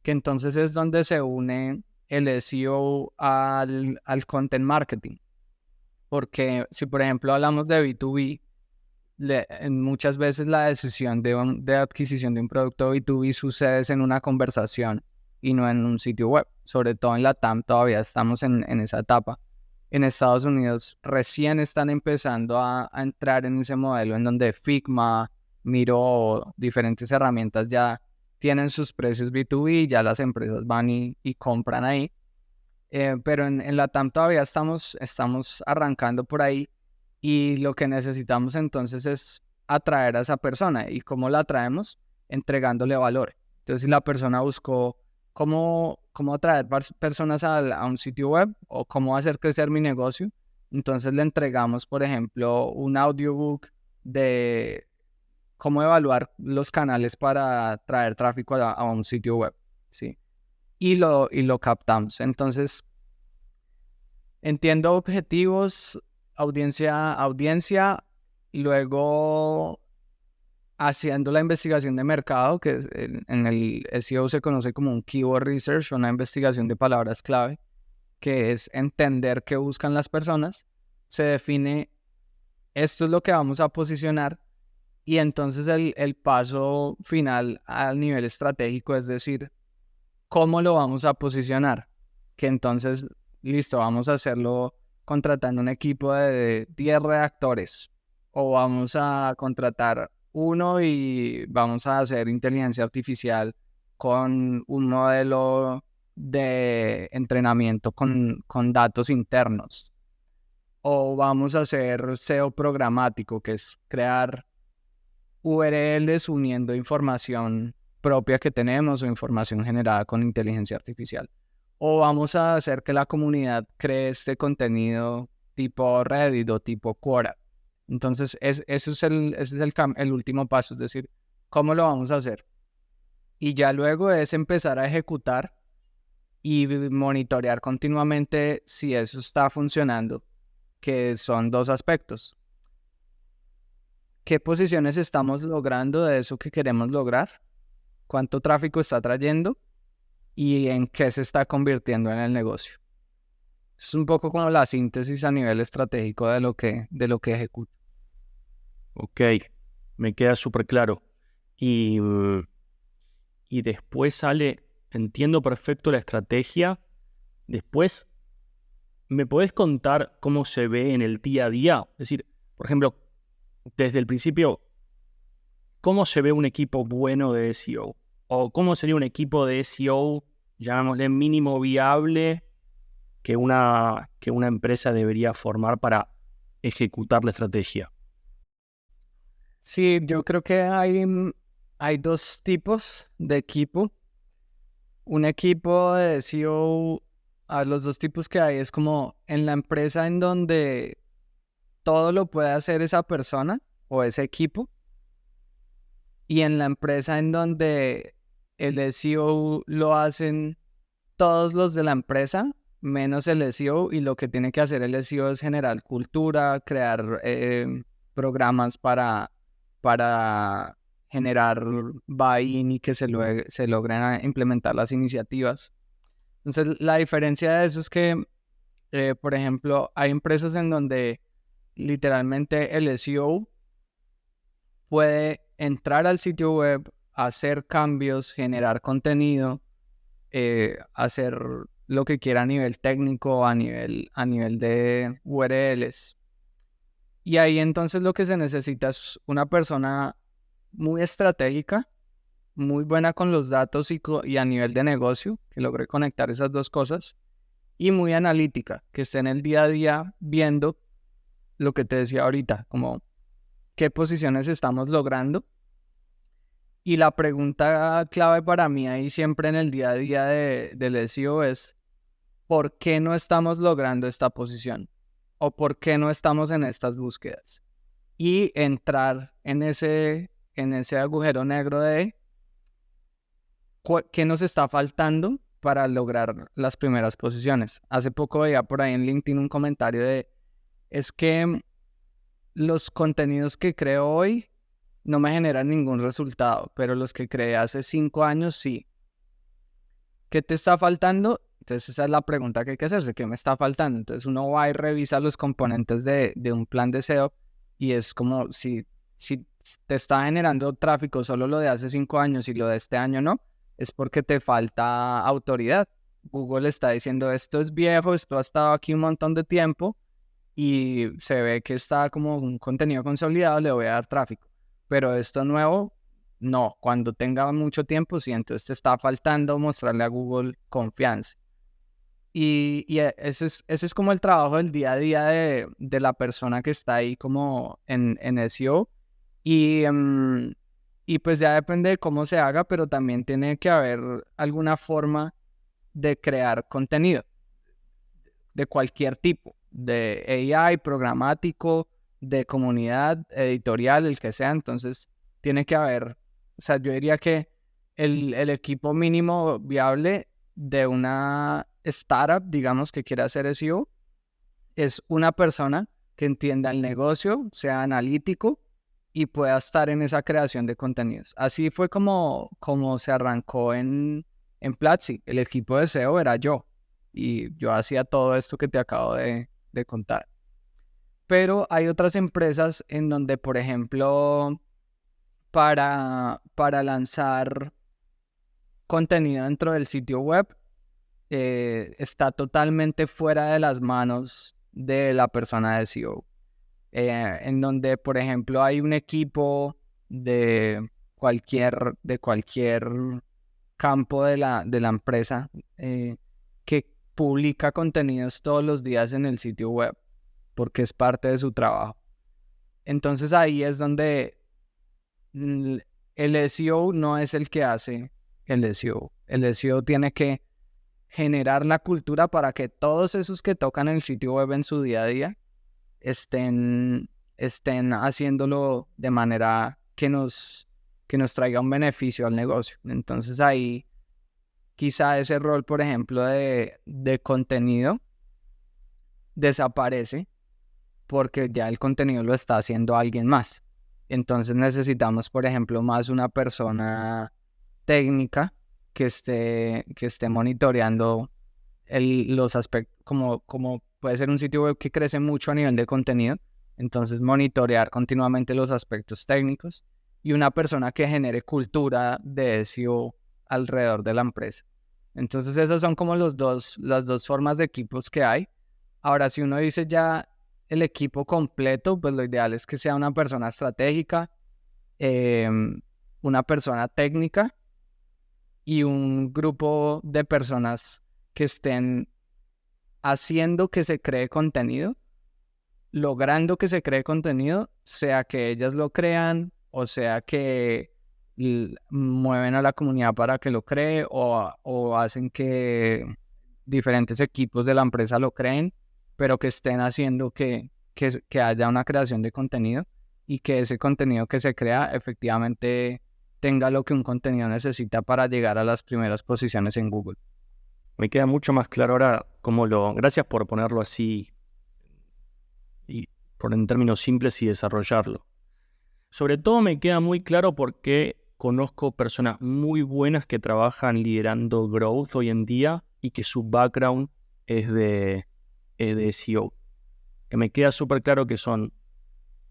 Que entonces es donde se une el SEO al content marketing. Porque si por ejemplo hablamos de B2B, muchas veces la decisión de adquisición de un producto B2B sucede en una conversación y no en un sitio web. Sobre todo en la TAM todavía estamos en esa etapa. En Estados Unidos recién están empezando a entrar en ese modelo en donde Figma, Miro, diferentes herramientas ya tienen sus precios B2B, ya las empresas van y compran ahí. Pero en la TAM todavía estamos arrancando por ahí y lo que necesitamos entonces es atraer a esa persona. ¿Y cómo la atraemos? Entregándole valor. Entonces, si la persona buscó cómo atraer personas a un sitio web o cómo hacer crecer mi negocio, entonces le entregamos, por ejemplo, un audiobook de cómo evaluar los canales para traer tráfico a un sitio web, ¿sí? Y lo captamos. Entonces, entiendo objetivos, audiencia, luego haciendo la investigación de mercado, que en el SEO se conoce como un keyword research, una investigación de palabras clave, que es entender qué buscan las personas. Se define, esto es lo que vamos a posicionar, y entonces el paso final al nivel estratégico es decir, ¿cómo lo vamos a posicionar? Que entonces, listo, vamos a hacerlo contratando un equipo de 10 redactores, o vamos a contratar uno y vamos a hacer inteligencia artificial con un modelo de entrenamiento con datos internos, o vamos a hacer SEO programático, que es crear URLs uniendo información propia que tenemos o información generada con inteligencia artificial. O vamos a hacer que la comunidad cree este contenido tipo Reddit o tipo Quora. Entonces, ese es el último paso, es decir, ¿cómo lo vamos a hacer? Y ya luego es empezar a ejecutar y monitorear continuamente si eso está funcionando, que son dos aspectos. ¿Qué posiciones estamos logrando de eso que queremos lograr? ¿Cuánto tráfico está trayendo? ¿Y en qué se está convirtiendo en el negocio? Es un poco como la síntesis a nivel estratégico de lo que ejecuto. Ok, me queda súper claro. Y después sale, entiendo perfecto la estrategia. Después, ¿me podés contar cómo se ve en el día a día? Es decir, por ejemplo, desde el principio, ¿cómo se ve un equipo bueno de SEO? ¿O cómo sería un equipo de SEO, llamémosle mínimo viable, que una empresa debería formar para ejecutar la estrategia? Sí, yo creo que hay dos tipos de equipo. Un equipo de SEO, a los dos tipos que hay, es como en la empresa en donde todo lo puede hacer esa persona o ese equipo, y en la empresa en donde el SEO lo hacen todos los de la empresa, menos el SEO, y lo que tiene que hacer el SEO es generar cultura, crear programas para generar buy-in y que se logren implementar las iniciativas. Entonces, la diferencia de eso es que, por ejemplo, hay empresas en donde literalmente el SEO puede entrar al sitio web, hacer cambios, generar contenido, hacer lo que quiera a nivel técnico, a nivel de URLs. Y ahí entonces lo que se necesita es una persona muy estratégica, muy buena con los datos y a nivel de negocio, que logre conectar esas dos cosas, y muy analítica, que esté en el día a día viendo lo que te decía ahorita, como qué posiciones estamos logrando. Y la pregunta clave para mí ahí siempre en el día a día del SEO es ¿por qué no estamos logrando esta posición? ¿O por qué no estamos en estas búsquedas? Y entrar en ese agujero negro de qué nos está faltando para lograr las primeras posiciones. Hace poco veía por ahí en LinkedIn un comentario es que los contenidos que creo hoy no me generan ningún resultado, pero los que creé hace 5 años sí. ¿Qué te está faltando? Entonces esa es la pregunta que hay que hacerse, ¿qué me está faltando? Entonces uno va y revisa los componentes de un plan de SEO y es como si te está generando tráfico solo lo de hace 5 años y lo de este año no, es porque te falta autoridad. Google está diciendo esto es viejo, esto ha estado aquí un montón de tiempo y se ve que está como un contenido consolidado, le voy a dar tráfico. Pero esto nuevo, no. Cuando tenga mucho tiempo, sí, entonces te está faltando mostrarle a Google confianza. Y ese es como el trabajo del día a día de la persona que está ahí como en SEO. Y pues ya depende de cómo se haga, pero también tiene que haber alguna forma de crear contenido de cualquier tipo, de AI, programático, de comunidad, editorial, el que sea. Entonces tiene que haber, o sea, yo diría que el equipo mínimo viable de una startup, digamos, que quiera hacer SEO, es una persona que entienda el negocio, sea analítico, y pueda estar en esa creación de contenidos. Así fue como se arrancó en Platzi. El equipo de SEO era yo y yo hacía todo esto que te acabo de contar. Pero hay otras empresas en donde, por ejemplo, para lanzar contenido dentro del sitio web, está totalmente fuera de las manos de la persona de SEO. En donde, por ejemplo, hay un equipo de cualquier campo de la empresa que publica contenidos todos los días en el sitio web, porque es parte de su trabajo. Entonces ahí es donde el SEO no es el que hace el SEO. El SEO tiene que generar la cultura para que todos esos que tocan el sitio web en su día a día estén haciéndolo de manera que nos traiga un beneficio al negocio. Entonces ahí quizá ese rol, por ejemplo, de contenido desaparece porque ya el contenido lo está haciendo alguien más. Entonces necesitamos, por ejemplo, más una persona técnica que esté monitoreando los aspectos, como puede ser un sitio web que crece mucho a nivel de contenido, entonces monitorear continuamente los aspectos técnicos, y una persona que genere cultura de SEO alrededor de la empresa. Entonces esas son como las dos formas de equipos que hay. Ahora, si uno dice ya el equipo completo, pues lo ideal es que sea una persona estratégica, una persona técnica y un grupo de personas que estén haciendo que se cree contenido, logrando que se cree contenido, sea que ellas lo crean o sea que mueven a la comunidad para que lo cree o hacen que diferentes equipos de la empresa lo creen, pero que estén haciendo que haya una creación de contenido y que ese contenido que se crea efectivamente tenga lo que un contenido necesita para llegar a las primeras posiciones en Google. Me queda mucho más claro ahora gracias por ponerlo así y en términos simples y desarrollarlo. Sobre todo me queda muy claro porque conozco personas muy buenas que trabajan liderando growth hoy en día y que su background es de SEO. Que me queda súper claro que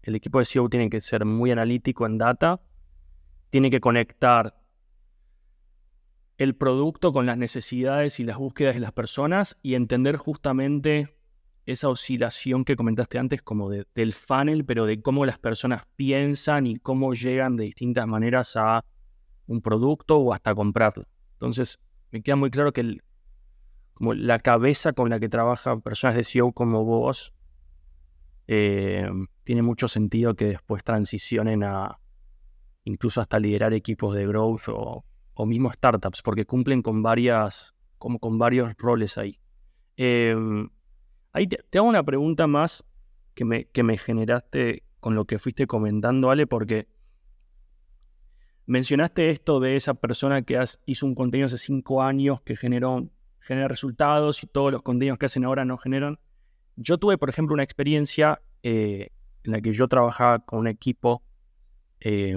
el equipo de SEO tiene que ser muy analítico en data, tiene que conectar el producto con las necesidades y las búsquedas de las personas y entender justamente esa oscilación que comentaste antes como del funnel, pero de cómo las personas piensan y cómo llegan de distintas maneras a un producto o hasta comprarlo. Entonces, me queda muy claro que como la cabeza con la que trabajan personas de SEO como vos tiene mucho sentido que después transicionen a incluso hasta liderar equipos de growth o mismo startups, porque cumplen con varios roles ahí. Ahí te hago una pregunta más que me generaste con lo que fuiste comentando, Ale, porque mencionaste esto de esa persona que hizo un contenido hace 5 años que genera resultados y todos los contenidos que hacen ahora no generan. Yo tuve, por ejemplo, una experiencia en la que yo trabajaba con un equipo que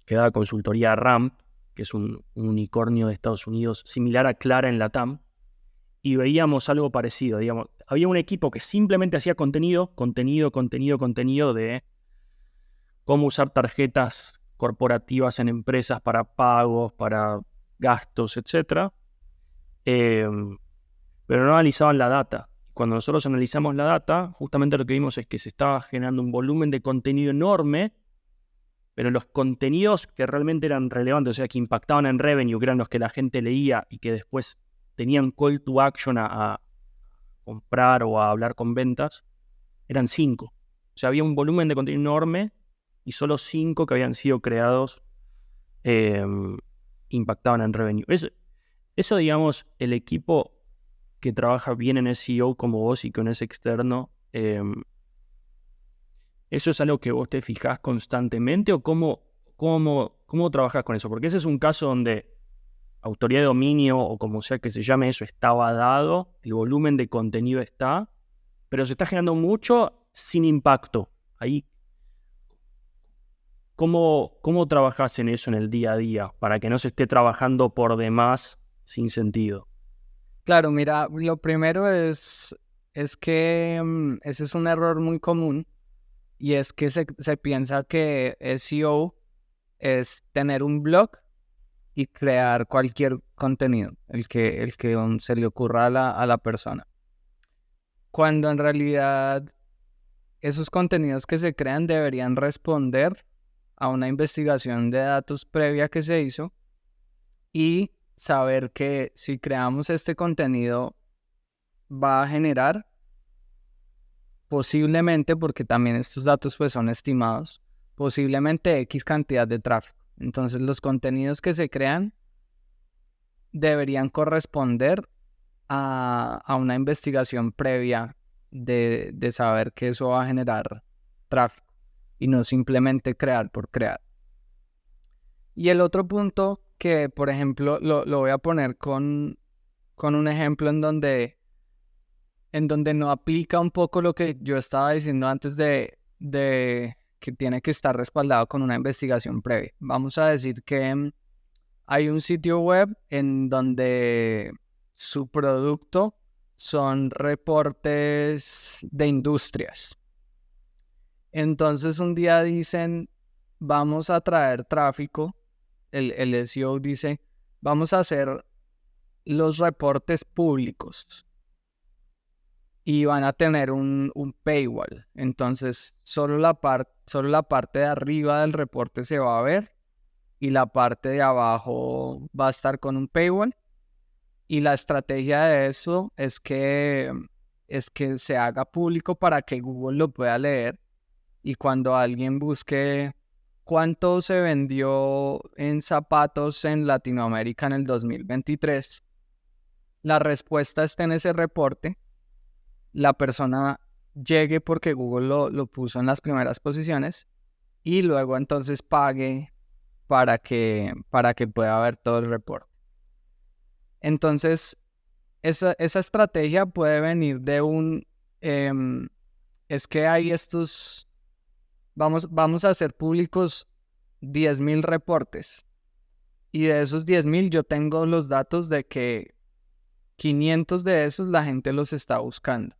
daba consultoría a Ramp, que es un unicornio de Estados Unidos similar a Clara en LATAM, y veíamos algo parecido. Digamos, había un equipo que simplemente hacía contenido de cómo usar tarjetas corporativas en empresas para pagos, para gastos, etc. Pero no analizaban la data. Cuando nosotros analizamos la data, justamente lo que vimos es que se estaba generando un volumen de contenido enorme, pero los contenidos que realmente eran relevantes, o sea, que impactaban en revenue, que eran los que la gente leía y que después tenían call to action a comprar o a hablar con ventas, eran 5. O sea, había un volumen de contenido enorme y solo 5 que habían sido creados impactaban en revenue. Eso, digamos, el equipo que trabaja bien en SEO como vos y con ese externo, ¿eso es algo que vos te fijás constantemente o cómo trabajás con eso? Porque ese es un caso donde autoridad de dominio o como sea que se llame eso estaba dado, el volumen de contenido está, pero se está generando mucho sin impacto. Ahí, ¿Cómo trabajas en eso en el día a día para que no se esté trabajando por demás sin sentido? Claro, mira, lo primero es que ese es un error muy común y es que se piensa que SEO es tener un blog y crear cualquier contenido, el que se le ocurra a la persona. Cuando en realidad esos contenidos que se crean deberían responder a una investigación de datos previa que se hizo y saber que si creamos este contenido va a generar posiblemente, porque también estos datos pues son estimados, posiblemente X cantidad de tráfico. Entonces los contenidos que se crean deberían corresponder a una investigación previa de saber que eso va a generar tráfico y no simplemente crear por crear. Y el otro punto que, por ejemplo, lo voy a poner con un ejemplo en donde no aplica un poco lo que yo estaba diciendo antes de que tiene que estar respaldado con una investigación previa. Vamos a decir que hay un sitio web en donde su producto son reportes de industrias. Entonces un día dicen, vamos a traer tráfico. El SEO dice, vamos a hacer los reportes públicos y van a tener un paywall. Entonces solo la parte de arriba del reporte se va a ver y la parte de abajo va a estar con un paywall. Y la estrategia de eso es que se haga público para que Google lo pueda leer y cuando alguien busque cuánto se vendió en zapatos en Latinoamérica en el 2023, la respuesta está en ese reporte, la persona llegue porque Google lo puso en las primeras posiciones y luego entonces pague para que pueda ver todo el reporte. Entonces, esa estrategia puede venir de es que hay estos, vamos a hacer públicos 10,000 reportes y de esos 10,000 yo tengo los datos de que 500 de esos la gente los está buscando.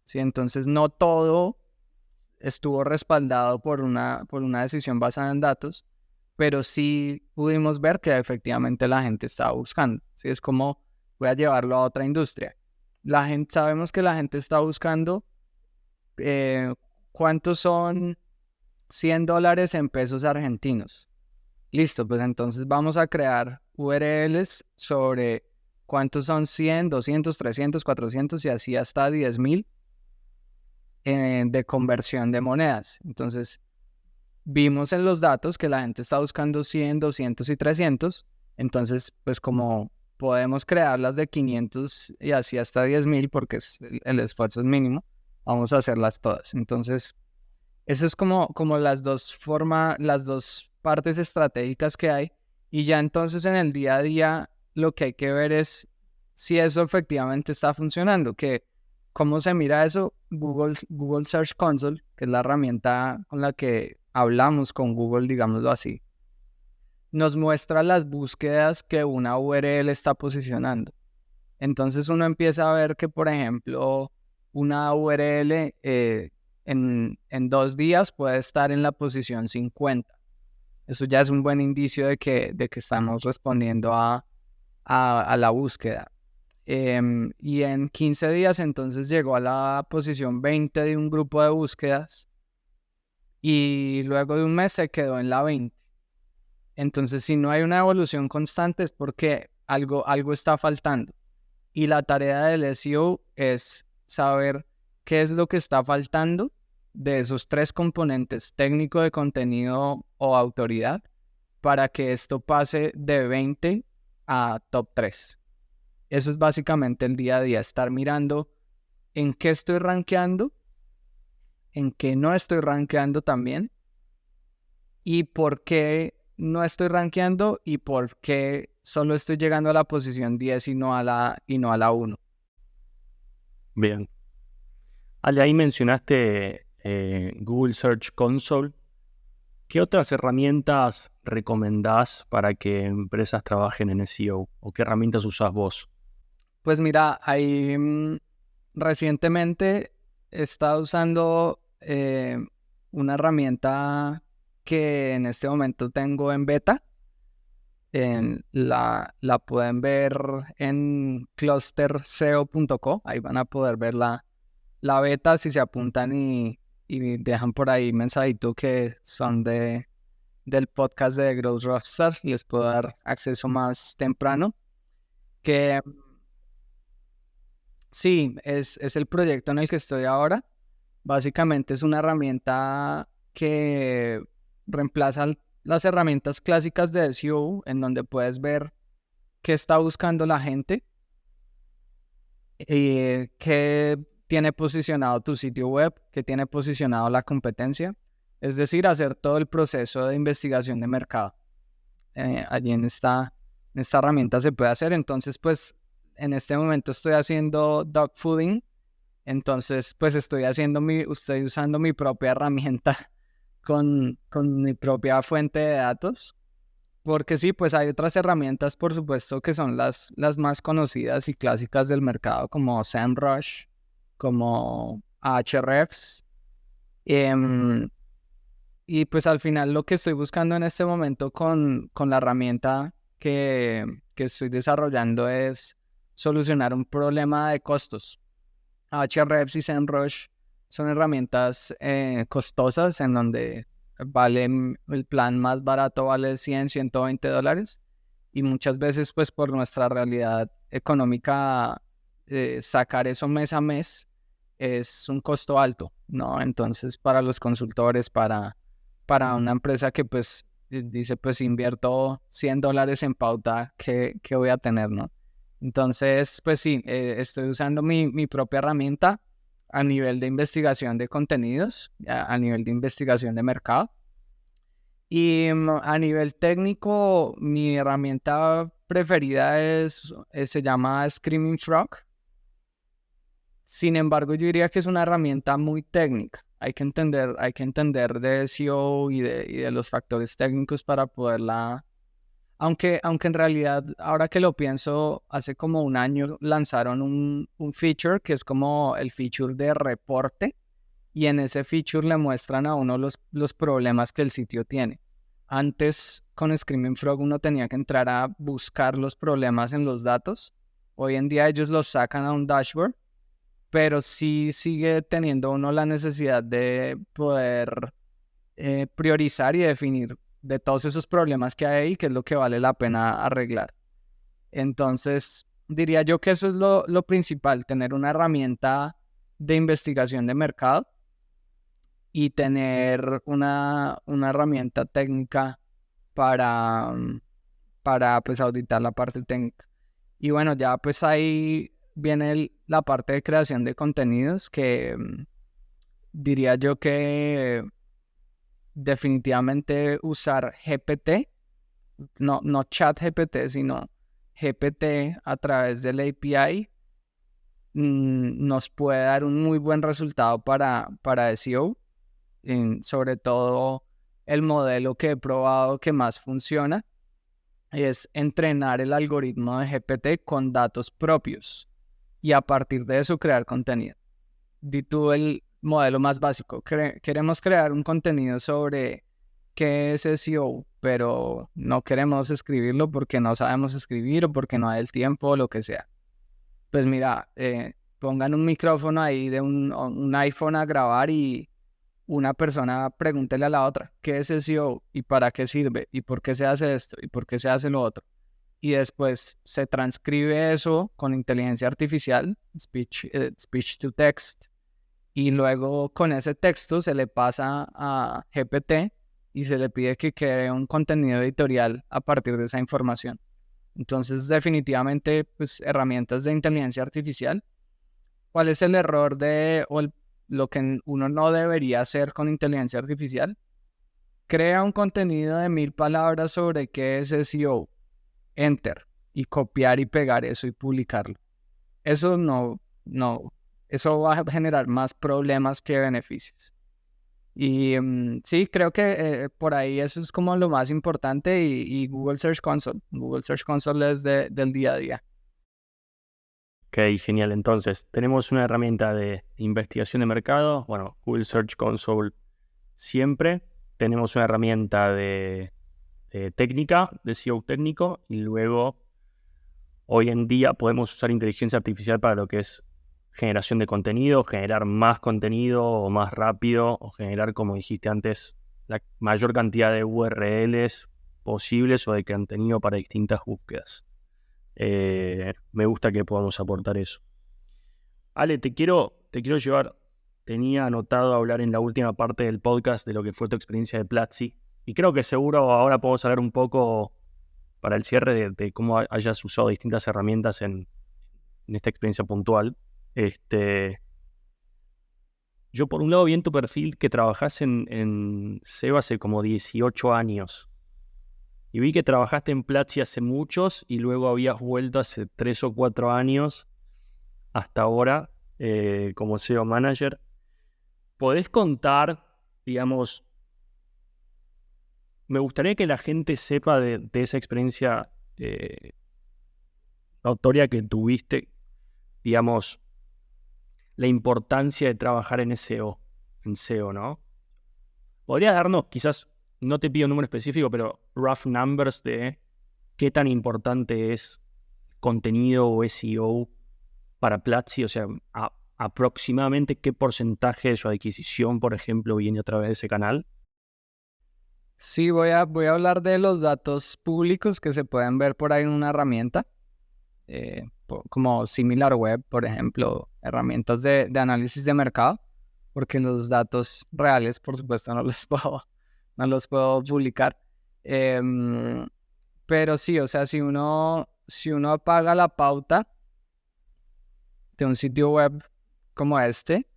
¿Sí? Entonces, no todo estuvo respaldado por una decisión basada en datos, pero sí pudimos ver que efectivamente la gente estaba buscando. ¿Sí? Es como, voy a llevarlo a otra industria. Sabemos que la gente está buscando cuántos son $100 en pesos argentinos. Listo, pues entonces vamos a crear URLs sobre cuántos son 100, 200, 300, 400 y así hasta 10,000 de conversión de monedas. Entonces, vimos en los datos que la gente está buscando 100, 200 y 300. Entonces, pues como podemos crearlas de 500 y así hasta 10,000 porque el esfuerzo es mínimo, vamos a hacerlas todas. Entonces, eso es como las dos partes estratégicas que hay. Y ya entonces en el día a día lo que hay que ver es si eso efectivamente está funcionando. ¿Cómo se mira eso? Google Search Console, que es la herramienta con la que hablamos con Google, digámoslo así, nos muestra las búsquedas que una URL está posicionando. Entonces uno empieza a ver que, por ejemplo, una URL en 2 días puede estar en la posición 50. Eso ya es un buen indicio de que estamos respondiendo a la búsqueda. Y en 15 días entonces llegó a la posición 20 de un grupo de búsquedas y luego de un mes se quedó en la 20. Entonces, si no hay una evolución constante es porque algo está faltando. Y la tarea del SEO es saber qué es lo que está faltando de esos 3 componentes: técnico, de contenido o autoridad, para que esto pase de 20 a top 3. Eso es básicamente el día a día, estar mirando en qué estoy rankeando, en qué no estoy rankeando también, y por qué no estoy rankeando y por qué solo estoy llegando a la posición 10 y no a la 1. Bien. Ale, ahí mencionaste Google Search Console. ¿Qué otras herramientas recomendás para que empresas trabajen en SEO? ¿O qué herramientas usás vos? Pues mira, ahí recientemente he estado usando una herramienta que en este momento tengo en beta. La pueden ver en clusterseo.co. Ahí van a poder ver la beta si se apuntan y dejan por ahí mensajito que son del podcast de Growth Rockstar. Les puedo dar acceso más temprano. Que sí, es el proyecto en el que estoy ahora. Básicamente es una herramienta que reemplaza las herramientas clásicas de SEO, en donde puedes ver qué está buscando la gente, qué tiene posicionado tu sitio web, qué tiene posicionado la competencia. Es decir, hacer todo el proceso de investigación de mercado. Allí en esta herramienta se puede hacer. Entonces, pues, en este momento estoy haciendo dogfooding. Entonces, pues, estoy usando mi propia herramienta con mi propia fuente de datos. Porque sí, pues hay otras herramientas, por supuesto, que son las más conocidas y clásicas del mercado, como SEMrush, como Ahrefs. Y pues al final lo que estoy buscando en este momento con la herramienta que estoy desarrollando es solucionar un problema de costos. Ahrefs y SEMrush son herramientas costosas en donde el plan más barato vale $100-120 y muchas veces pues por nuestra realidad económica sacar eso mes a mes es un costo alto, ¿no? Entonces para los consultores, para una empresa que pues dice pues invierto $100 en pauta, ¿qué voy a tener, no? Entonces pues sí, estoy usando mi propia herramienta a nivel de investigación de contenidos, a nivel de investigación de mercado. Y a nivel técnico, mi herramienta preferida se llama Screaming Frog. Sin embargo, yo diría que es una herramienta muy técnica. Hay que entender de SEO y de los factores técnicos para poderla. Aunque en realidad, ahora que lo pienso, hace como un año lanzaron un feature que es como el feature de reporte, y en ese feature le muestran a uno los problemas que el sitio tiene. Antes, con Screaming Frog, uno tenía que entrar a buscar los problemas en los datos. Hoy en día ellos los sacan a un dashboard, pero sí sigue teniendo uno la necesidad de poder priorizar y definir de todos esos problemas que hay ahí, qué es lo que vale la pena arreglar. Entonces, diría yo que eso es lo principal, tener una herramienta de investigación de mercado y tener una herramienta técnica para, para pues auditar la parte técnica. Y bueno, ya pues ahí viene la parte de creación de contenidos que diría yo que definitivamente usar GPT, no chat GPT, sino GPT a través del API, nos puede dar un muy buen resultado para SEO. Sobre todo el modelo que he probado que más funciona es entrenar el algoritmo de GPT con datos propios y a partir de eso crear contenido. Di tú el modelo más básico. Queremos crear un contenido sobre qué es SEO, pero no queremos escribirlo porque no sabemos escribir o porque no hay el tiempo o lo que sea. Pues mira, pongan un micrófono ahí de un iPhone a grabar y una persona pregúntele a la otra qué es SEO y para qué sirve y por qué se hace esto y por qué se hace lo otro. Y después se transcribe eso con inteligencia artificial, speech to text, y luego con ese texto se le pasa a GPT y se le pide que cree un contenido editorial a partir de esa información. Entonces, definitivamente, pues herramientas de inteligencia artificial. ¿Cuál es el error lo que uno no debería hacer con inteligencia artificial? Crea un contenido de 1000 palabras sobre qué es SEO, enter, y copiar y pegar eso y publicarlo. Eso no, eso va a generar más problemas que beneficios. Y sí, creo que por ahí eso es como lo más importante y Google Search Console. Google Search Console es del día a día. Ok, genial. Entonces, tenemos una herramienta de investigación de mercado. Bueno, Google Search Console siempre. Tenemos una herramienta de técnica, de SEO técnico, y luego hoy en día podemos usar inteligencia artificial para lo que es generación de contenido, generar más contenido o más rápido, o generar, como dijiste antes, la mayor cantidad de URLs posibles o de contenido para distintas búsquedas. Me gusta que podamos aportar eso. Ale, te quiero llevar, tenía anotado hablar en la última parte del podcast de lo que fue tu experiencia de Platzi, y creo que seguro ahora podemos hablar un poco para el cierre de cómo hayas usado distintas herramientas en esta experiencia puntual. Yo por un lado vi en tu perfil que trabajás en SEO hace como 18 años. Y vi que trabajaste en Platzi hace muchos y luego habías vuelto hace 3 o 4 años hasta ahora como SEO Manager. ¿Podés contar, digamos, me gustaría que la gente sepa de esa experiencia notoria que tuviste, digamos, la importancia de trabajar en SEO, ¿no? ¿Podrías darnos, quizás, no te pido un número específico, pero rough numbers de qué tan importante es contenido o SEO para Platzi? O sea, aproximadamente qué porcentaje de su adquisición, por ejemplo, viene a través de ese canal. Sí, voy a hablar de los datos públicos que se pueden ver por ahí en una herramienta, como SimilarWeb, por ejemplo, herramientas de análisis de mercado, porque los datos reales, por supuesto, no los puedo publicar. Pero sí, o sea, si uno apaga la pauta de un sitio web como este,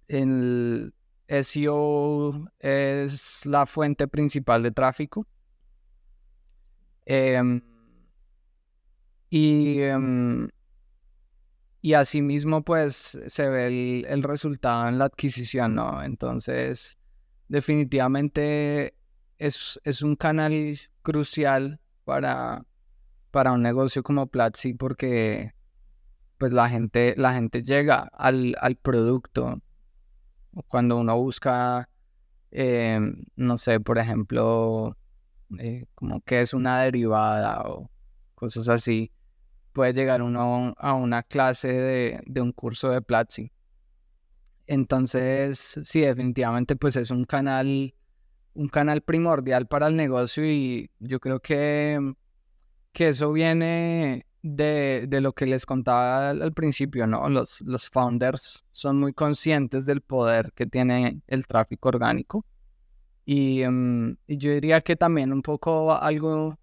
el SEO es la fuente principal de tráfico. Em, y asimismo, pues, se ve el resultado en la adquisición, ¿no? Entonces, definitivamente es un canal crucial para un negocio como Platzi, porque pues la gente llega al producto. Cuando uno busca, no sé, por ejemplo, como que es una derivada o cosas así, puede llegar uno a una clase de un curso de Platzi. Entonces, sí, definitivamente pues es un canal primordial para el negocio, y yo creo que eso viene de lo que les contaba al principio, ¿no? Los founders son muy conscientes del poder que tiene el tráfico orgánico, y yo diría que también un poco algo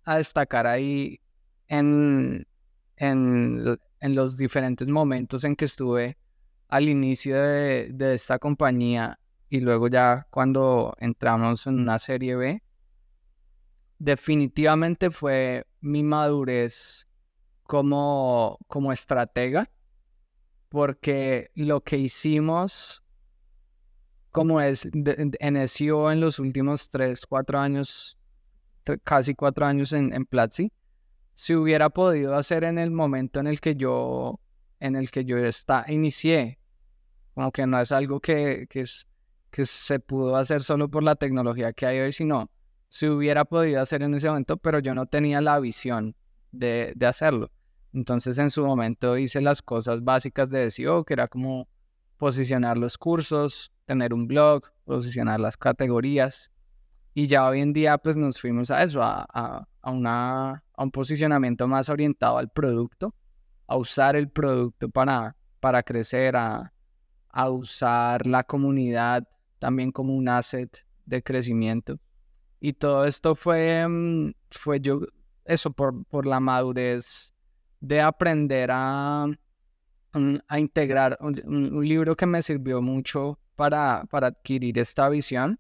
a destacar ahí en, en los diferentes momentos en que estuve al inicio de esta compañía, y luego ya cuando entramos en una serie B. Definitivamente fue mi madurez como estratega, porque lo que hicimos como es en SEO en los últimos 3, 4 años, casi 4 años en Platzi, se hubiera podido hacer en el momento en el que yo inicié. Como que no es algo que se pudo hacer solo por la tecnología que hay hoy, sino se hubiera podido hacer en ese momento, pero yo no tenía la visión de hacerlo. Entonces en su momento hice las cosas básicas de SEO, que era como posicionar los cursos, tener un blog, posicionar las categorías, y ya hoy en día pues nos fuimos a eso, a un posicionamiento más orientado al producto, a usar el producto para crecer, a usar la comunidad también como un asset de crecimiento. Y todo esto fue yo, eso, por la madurez de aprender a integrar un libro que me sirvió mucho para adquirir esta visión.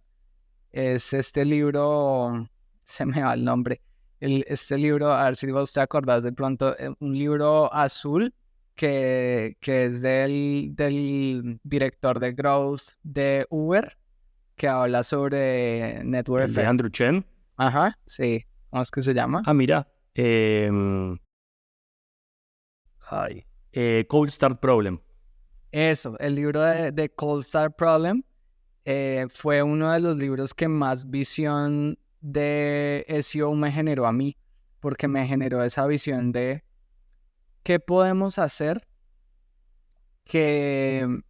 Es este libro, se me va el nombre, este libro, a ver si vos te acordás de pronto, un libro azul que es del director de Growth de Uber, que habla sobre Network ¿El de Effect. Andrew Chen? Ajá, sí. ¿Cómo es que se llama? Ah, mira. Cold Start Problem. Eso, el libro de Cold Start Problem fue uno de los libros que más visión de SEO me generó a mí, porque me generó esa visión de qué podemos hacer que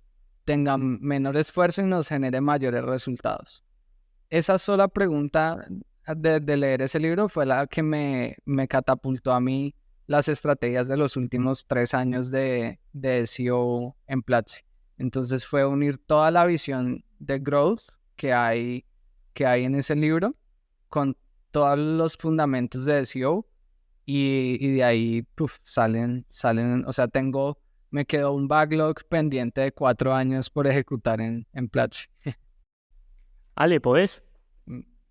tenga menor esfuerzo y nos genere mayores resultados. Esa sola pregunta de leer ese libro fue la que me catapultó a mí las estrategias de los últimos 3 años de SEO en Platzi. Entonces fue unir toda la visión de growth que hay en ese libro con todos los fundamentos de SEO y de ahí salen, o sea, me quedó un backlog pendiente de 4 años por ejecutar en Platzi. Ale, ¿podés?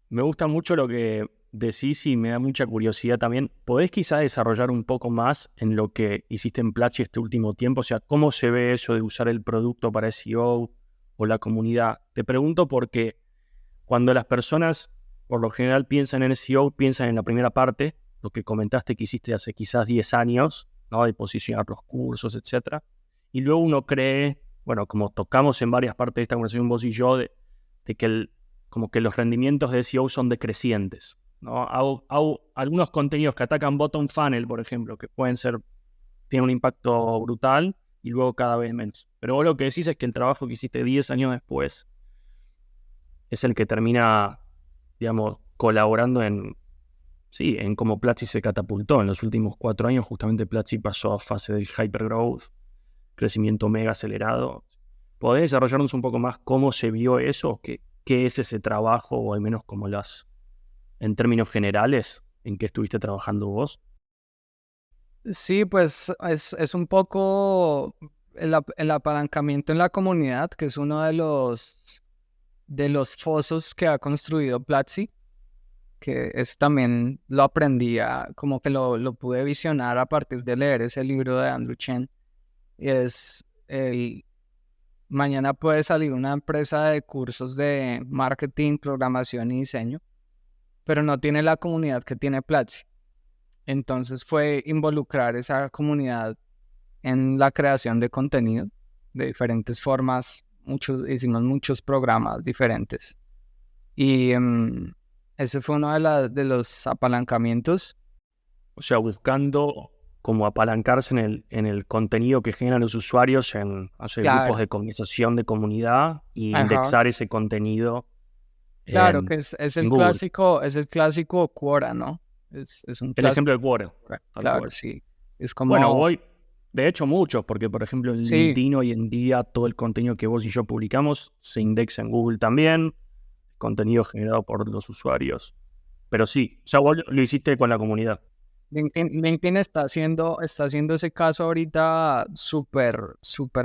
Me gusta mucho lo que decís y me da mucha curiosidad también. ¿Podés quizás desarrollar un poco más en lo que hiciste en Platzi este último tiempo? O sea, ¿cómo se ve eso de usar el producto para SEO o la comunidad? Te pregunto porque cuando las personas por lo general piensan en SEO, piensan en la primera parte, lo que comentaste que hiciste hace quizás 10 años, ¿no? De posicionar los cursos, etc. Y luego uno cree, bueno, como tocamos en varias partes de esta conversación vos y yo, de que como que los rendimientos de SEO son decrecientes, ¿no? Hago algunos contenidos que atacan bottom funnel, por ejemplo, que tienen un impacto brutal y luego cada vez menos. Pero vos lo que decís es que el trabajo que hiciste 10 años después es el que termina, digamos, colaborando en cómo Platzi se catapultó. En los últimos 4 años justamente Platzi pasó a fase de hypergrowth, crecimiento mega acelerado. ¿Podés desarrollarnos un poco más cómo se vio eso? ¿Qué es ese trabajo? O al menos como en términos generales, ¿en qué estuviste trabajando vos? Sí, pues es un poco el apalancamiento en la comunidad, que es uno de los fosos que ha construido Platzi, que eso también lo aprendí, como que lo pude visionar a partir de leer ese libro de Andrew Chen. Y mañana puede salir una empresa de cursos de marketing, programación y diseño, pero no tiene la comunidad que tiene Platzi. Entonces fue involucrar esa comunidad en la creación de contenido de diferentes formas. Hicimos muchos programas diferentes. Y ese fue uno de los apalancamientos. O sea, buscando como apalancarse en el contenido que generan los usuarios en Claro, grupos de conversación de comunidad y ajá. indexar ese contenido Claro en, que es en Google. es el clásico Quora, ¿no? Es un El ejemplo clásico. de Quora, tal Claro, cual. sí. Es Bueno, como, de hecho muchos, porque por ejemplo en sí, LinkedIn hoy en día todo el contenido que vos y yo publicamos se indexa en Google también, contenido generado por los usuarios. Pero sí, o sea, vos lo hiciste con la comunidad. LinkedIn está haciendo ese caso ahorita súper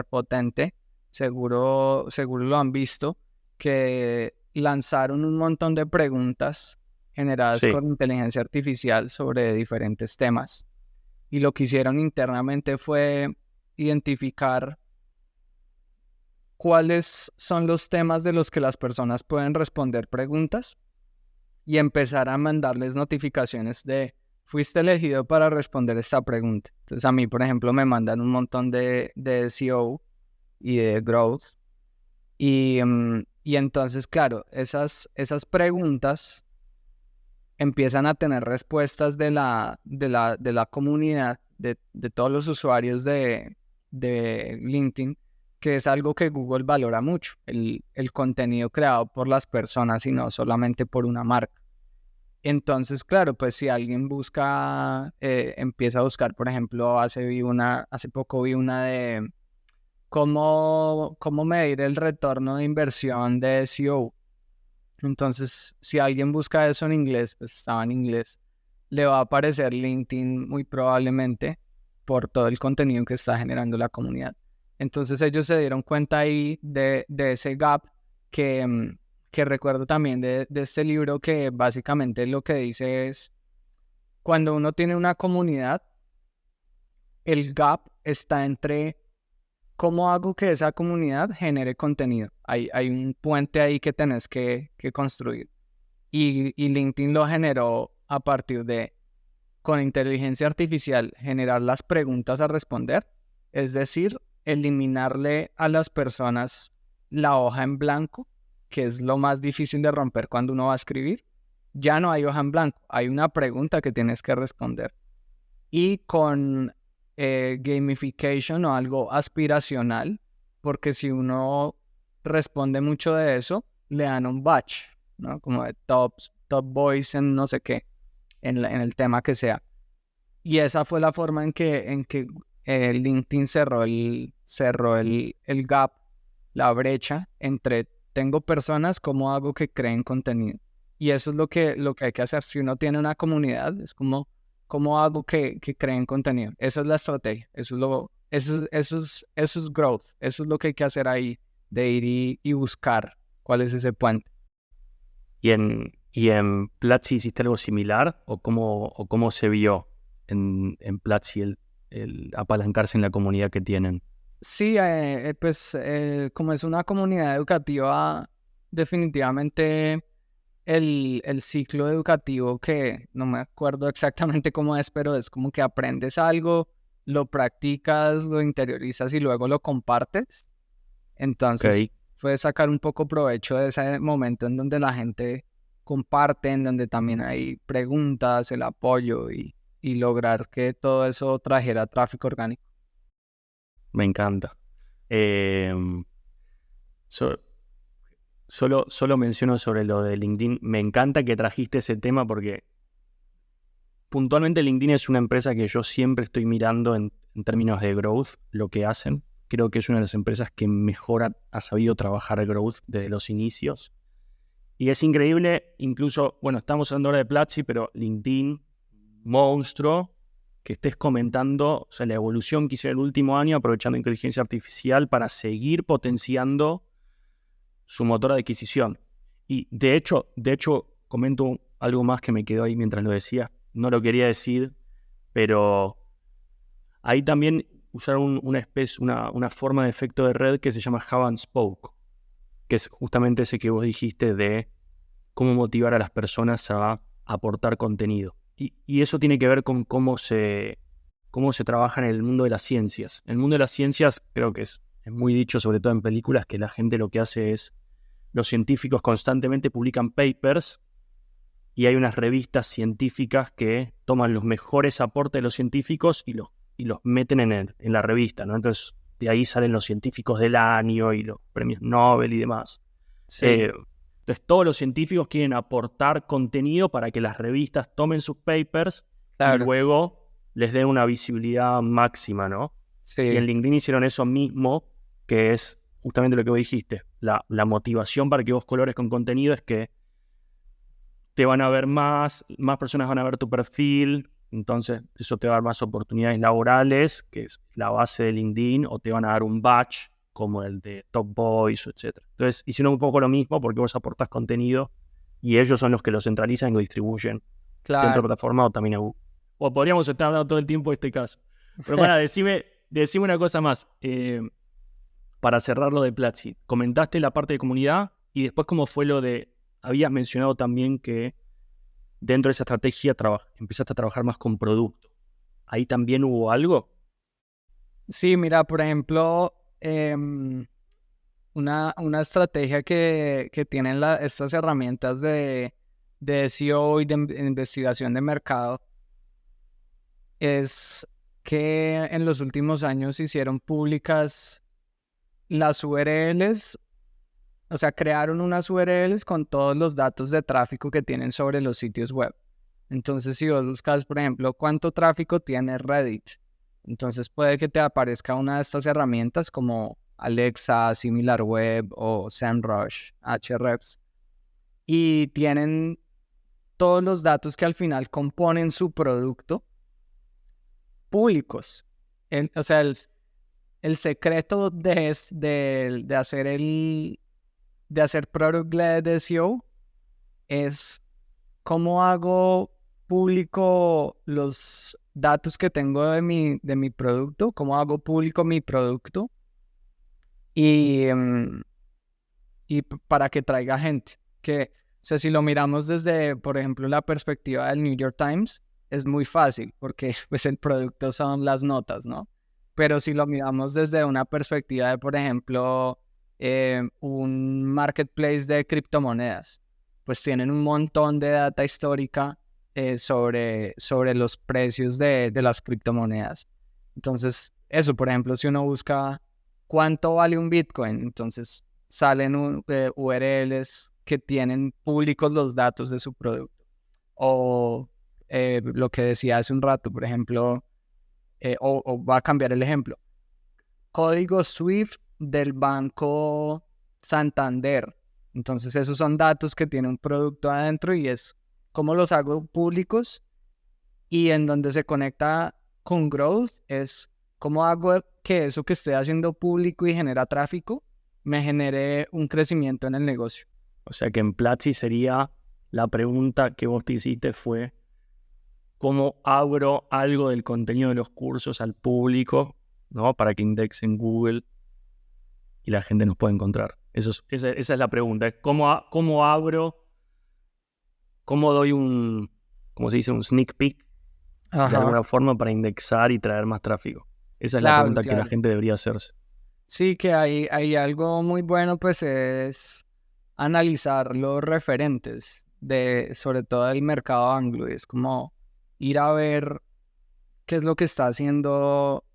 potente. Seguro lo han visto, que lanzaron un montón de preguntas generadas Sí, con inteligencia artificial sobre diferentes temas. Y lo que hicieron internamente fue identificar cuáles son los temas de los que las personas pueden responder preguntas y empezar a mandarles notificaciones de fuiste elegido para responder esta pregunta. Entonces a mí, por ejemplo, me mandan un montón de SEO y de growth y entonces, claro, esas preguntas empiezan a tener respuestas de la comunidad, de todos los usuarios de LinkedIn, que es algo que Google valora mucho, el contenido creado por las personas y no solamente por una marca. Entonces, claro, pues si alguien empieza a buscar, por ejemplo, hace poco vi una de cómo medir el retorno de inversión de SEO. Entonces, si alguien busca eso en inglés, pues estaba en inglés, le va a aparecer LinkedIn muy probablemente por todo el contenido que está generando la comunidad. Entonces ellos se dieron cuenta ahí de ese gap que recuerdo también de este libro, que básicamente lo que dice es, cuando uno tiene una comunidad, el gap está entre ¿cómo hago que esa comunidad genere contenido? Hay un puente ahí que tenés que construir. Y LinkedIn lo generó a partir de, con inteligencia artificial, generar las preguntas a responder, es decir, eliminarle a las personas la hoja en blanco, que es lo más difícil de romper cuando uno va a escribir. Ya no hay hoja en blanco, hay una pregunta que tienes que responder. Y con gamification o algo aspiracional, porque si uno responde mucho de eso, le dan un badge, ¿no? Como de top boys en no sé qué, en el tema que sea. Y esa fue la forma en que LinkedIn cerró el gap, la brecha entre tengo personas, ¿cómo hago que creen contenido? Y eso es lo que hay que hacer. Si uno tiene una comunidad, es como, ¿cómo hago que creen contenido? Esa es la estrategia. Eso es growth. Eso es lo que hay que hacer ahí, de ir y buscar cuál es ese puente. ¿Y en Platzi hiciste algo similar? ¿O cómo se vio en Platzi el apalancarse en la comunidad que tienen? Sí, pues como es una comunidad educativa, definitivamente el ciclo educativo, que no me acuerdo exactamente cómo es, pero es como que aprendes algo, lo practicas, lo interiorizas y luego lo compartes. Entonces Ok, fue sacar un poco provecho de ese momento en donde la gente comparte, en donde también hay preguntas, el apoyo y lograr que todo eso trajera tráfico orgánico. me encanta. Em, so- solo menciono sobre lo de LinkedIn. Me encanta que trajiste ese tema porque puntualmente LinkedIn es una empresa que yo siempre estoy mirando en términos de growth, lo que hacen. Creo que es una de las empresas que mejor ha sabido trabajar growth desde los inicios. Y es increíble, incluso, bueno, estamos hablando ahora de Platzi, pero LinkedIn, monstruo, que estés comentando, o sea, la evolución que hizo en el último año, aprovechando inteligencia artificial para seguir potenciando su motor de adquisición. Y de hecho, comento algo más que me quedó ahí mientras lo decía. No lo quería decir, pero ahí también usaron una forma de efecto de red que se llama Hub and Spoke, que es justamente ese que vos dijiste de cómo motivar a las personas a aportar contenido. Y eso tiene que ver con cómo se trabaja en el mundo de las ciencias. En el mundo de las ciencias creo que es muy dicho, sobre todo en películas, que la gente lo que hace es, los científicos constantemente publican papers y hay unas revistas científicas que toman los mejores aportes de los científicos y los meten en la revista, ¿no? Entonces, de ahí salen los científicos del año y los premios Nobel y demás. Sí, Entonces, todos los científicos quieren aportar contenido para que las revistas tomen sus papers y claro, luego les den una visibilidad máxima, ¿no? Y en sí, LinkedIn hicieron eso mismo, que es justamente lo que vos dijiste. La motivación para que vos colores con contenido es que te van a ver más personas van a ver tu perfil, entonces eso te va a dar más oportunidades laborales, que es la base de LinkedIn, o te van a dar un badge como el de Top Boys, etc. Entonces hicieron un poco lo mismo porque vos aportás contenido y ellos son los que lo centralizan y lo distribuyen dentro de claro. la plataforma o también a Google. O podríamos estar hablando todo el tiempo de este caso. Pero para, decime una cosa más. Para cerrar lo de Platzi, comentaste la parte de comunidad y después cómo fue lo de, habías mencionado también que dentro de esa estrategia empezaste a trabajar más con producto. ¿Ahí también hubo algo? Sí, mira, por ejemplo, una estrategia que tienen estas herramientas de SEO y de investigación de mercado es que en los últimos años hicieron públicas las URLs, o sea, crearon unas URLs con todos los datos de tráfico que tienen sobre los sitios web. Entonces, si vos buscas, por ejemplo, cuánto tráfico tiene Reddit, entonces puede que te aparezca una de estas herramientas como Alexa, SimilarWeb o SEMrush, Ahrefs, y tienen todos los datos que al final componen su producto públicos. O sea, el secreto de hacer product-led SEO es cómo hago público los datos que tengo de mi producto, cómo hago público mi producto y para que traiga gente. Que, o sea, si lo miramos desde, por ejemplo, la perspectiva del New York Times, es muy fácil porque pues el producto son las notas, ¿no? Pero si lo miramos desde una perspectiva de, por ejemplo, un marketplace de criptomonedas, pues tienen un montón de data histórica sobre los precios de las criptomonedas. Entonces, eso, por ejemplo, si uno busca cuánto vale un Bitcoin, entonces salen URLs que tienen públicos los datos de su producto. O lo que decía hace un rato, por ejemplo, o va a cambiar el ejemplo. Código SWIFT del Banco Santander. Entonces esos son datos que tiene un producto adentro y es cómo los hago públicos, y en donde se conecta con Growth es cómo hago que eso que estoy haciendo público y genera tráfico me genere un crecimiento en el negocio. O sea que en Platzi sería la pregunta que vos te hiciste fue ¿cómo abro algo del contenido de los cursos al público, ¿no? Para que indexe en Google y la gente nos pueda encontrar? Esa es la pregunta. ¿Cómo abro? ¿Cómo doy ¿cómo se dice? Un sneak peek de Ajá. alguna forma para indexar y traer más tráfico? Esa es la Claro, pregunta que la claro. gente debería hacerse. Sí, que hay algo muy bueno, pues es analizar los referentes sobre todo del mercado anglo. Y es como ir a ver qué es lo que está haciendo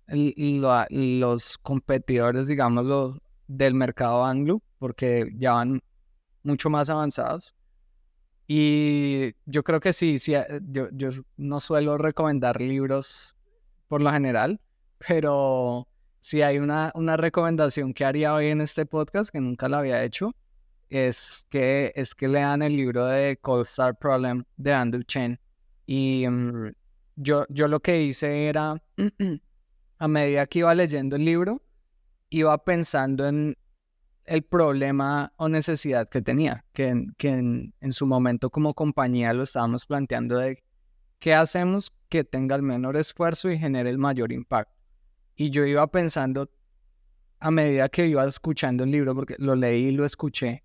los competidores, digamos, del mercado anglo, porque ya van mucho más avanzados. Y yo creo que sí, yo no suelo recomendar libros por lo general, pero si hay una recomendación que haría hoy en este podcast, que nunca la había hecho, es que lean el libro de Cold Start Problem de Andrew Chen. Y yo lo que hice era, a medida que iba leyendo el libro, iba pensando en el problema o necesidad que tenía, que en su momento como compañía lo estábamos planteando de qué hacemos que tenga el menor esfuerzo y genere el mayor impacto. Y yo iba pensando a medida que iba escuchando el libro, porque lo leí y lo escuché,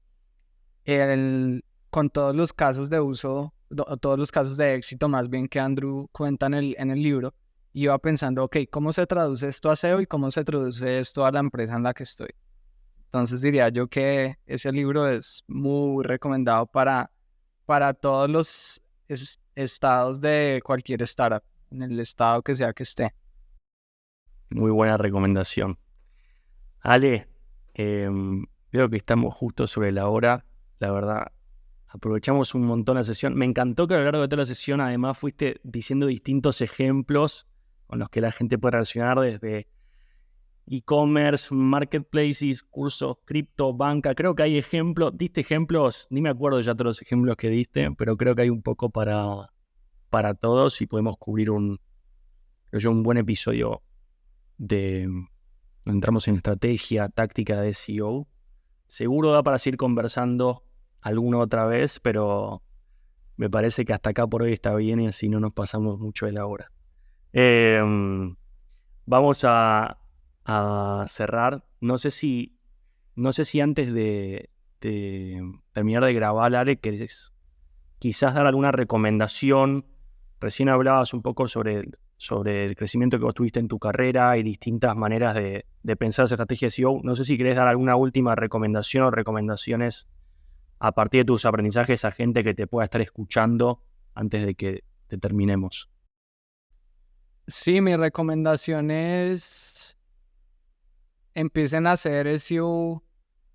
con todos los casos de uso, todos los casos de éxito más bien que Andrew cuenta en el libro, iba pensando, ok, ¿cómo se traduce esto a SEO y cómo se traduce esto a la empresa en la que estoy? Entonces diría yo que ese libro es muy recomendado para todos los estados de cualquier startup, en el estado que sea que esté. Muy buena recomendación. Ale, veo que estamos justo sobre la hora. La verdad, aprovechamos un montón la sesión. Me encantó que a lo largo de toda la sesión además fuiste diciendo distintos ejemplos con los que la gente puede relacionar desde e-commerce, marketplaces, cursos, cripto, banca. Creo que hay ejemplos, diste ejemplos, ni me acuerdo ya todos los ejemplos que diste, pero creo que hay un poco para todos y podemos cubrir creo yo, un buen episodio entramos en estrategia, táctica de SEO. Seguro da para seguir conversando alguna otra vez, pero me parece que hasta acá por hoy está bien y así no nos pasamos mucho de la hora. Vamos a cerrar. No sé si antes de terminar de grabar, Ale, querés quizás dar alguna recomendación. Recién hablabas un poco sobre el crecimiento que vos tuviste en tu carrera y distintas maneras de pensar esa estrategia de SEO. No sé si querés dar alguna última recomendación o recomendaciones a partir de tus aprendizajes a gente que te pueda estar escuchando antes de que terminemos. Sí, mi recomendación es empiecen a hacer SEO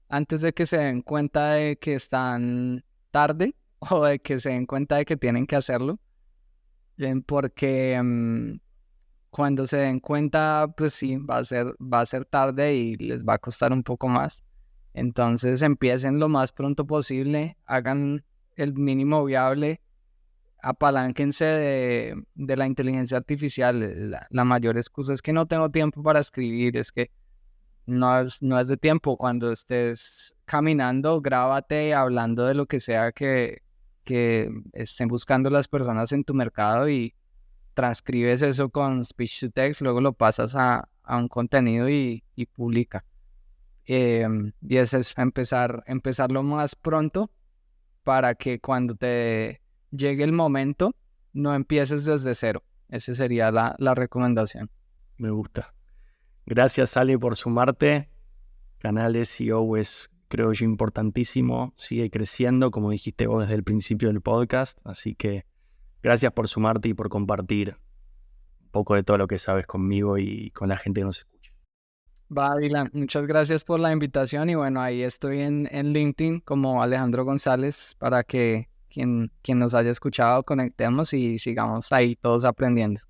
antes de que se den cuenta de que están tarde o de que se den cuenta de que tienen que hacerlo. Porque cuando se den cuenta, pues sí, va a ser tarde y les va a costar un poco más. Entonces empiecen lo más pronto posible, hagan el mínimo viable, apalánquense de la inteligencia artificial. La mayor excusa es que no tengo tiempo para escribir, es que no es de tiempo. Cuando estés caminando, grábate hablando de lo que sea que estén buscando las personas en tu mercado y transcribes eso con speech to text, luego lo pasas a un contenido y publica. Y ese es empezarlo más pronto para que cuando te llegue el momento no empieces desde cero. Esa sería la recomendación. Me gusta. Gracias, Ale, por sumarte. Canal SEO es, creo yo, importantísimo. Sigue creciendo, como dijiste vos desde el principio del podcast. Así que gracias por sumarte y por compartir un poco de todo lo que sabes conmigo y con la gente que nos escucha. Va, Dylan, muchas gracias por la invitación y bueno, ahí estoy en LinkedIn como Alejandro González para que quien nos haya escuchado conectemos y sigamos ahí todos aprendiendo.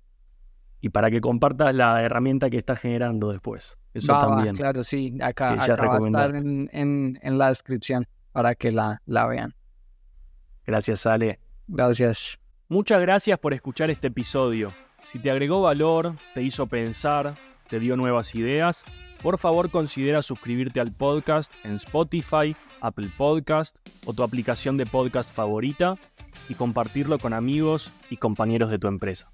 Y para que compartas la herramienta que estás generando después. Eso Va, también. claro, sí, acá ya va a estar recomendaste. en la descripción para que la vean. Gracias, Ale. Gracias. Muchas gracias por escuchar este episodio. Si te agregó valor, te hizo pensar, te dio nuevas ideas, por favor considera suscribirte al podcast en Spotify, Apple Podcast o tu aplicación de podcast favorita y compartirlo con amigos y compañeros de tu empresa.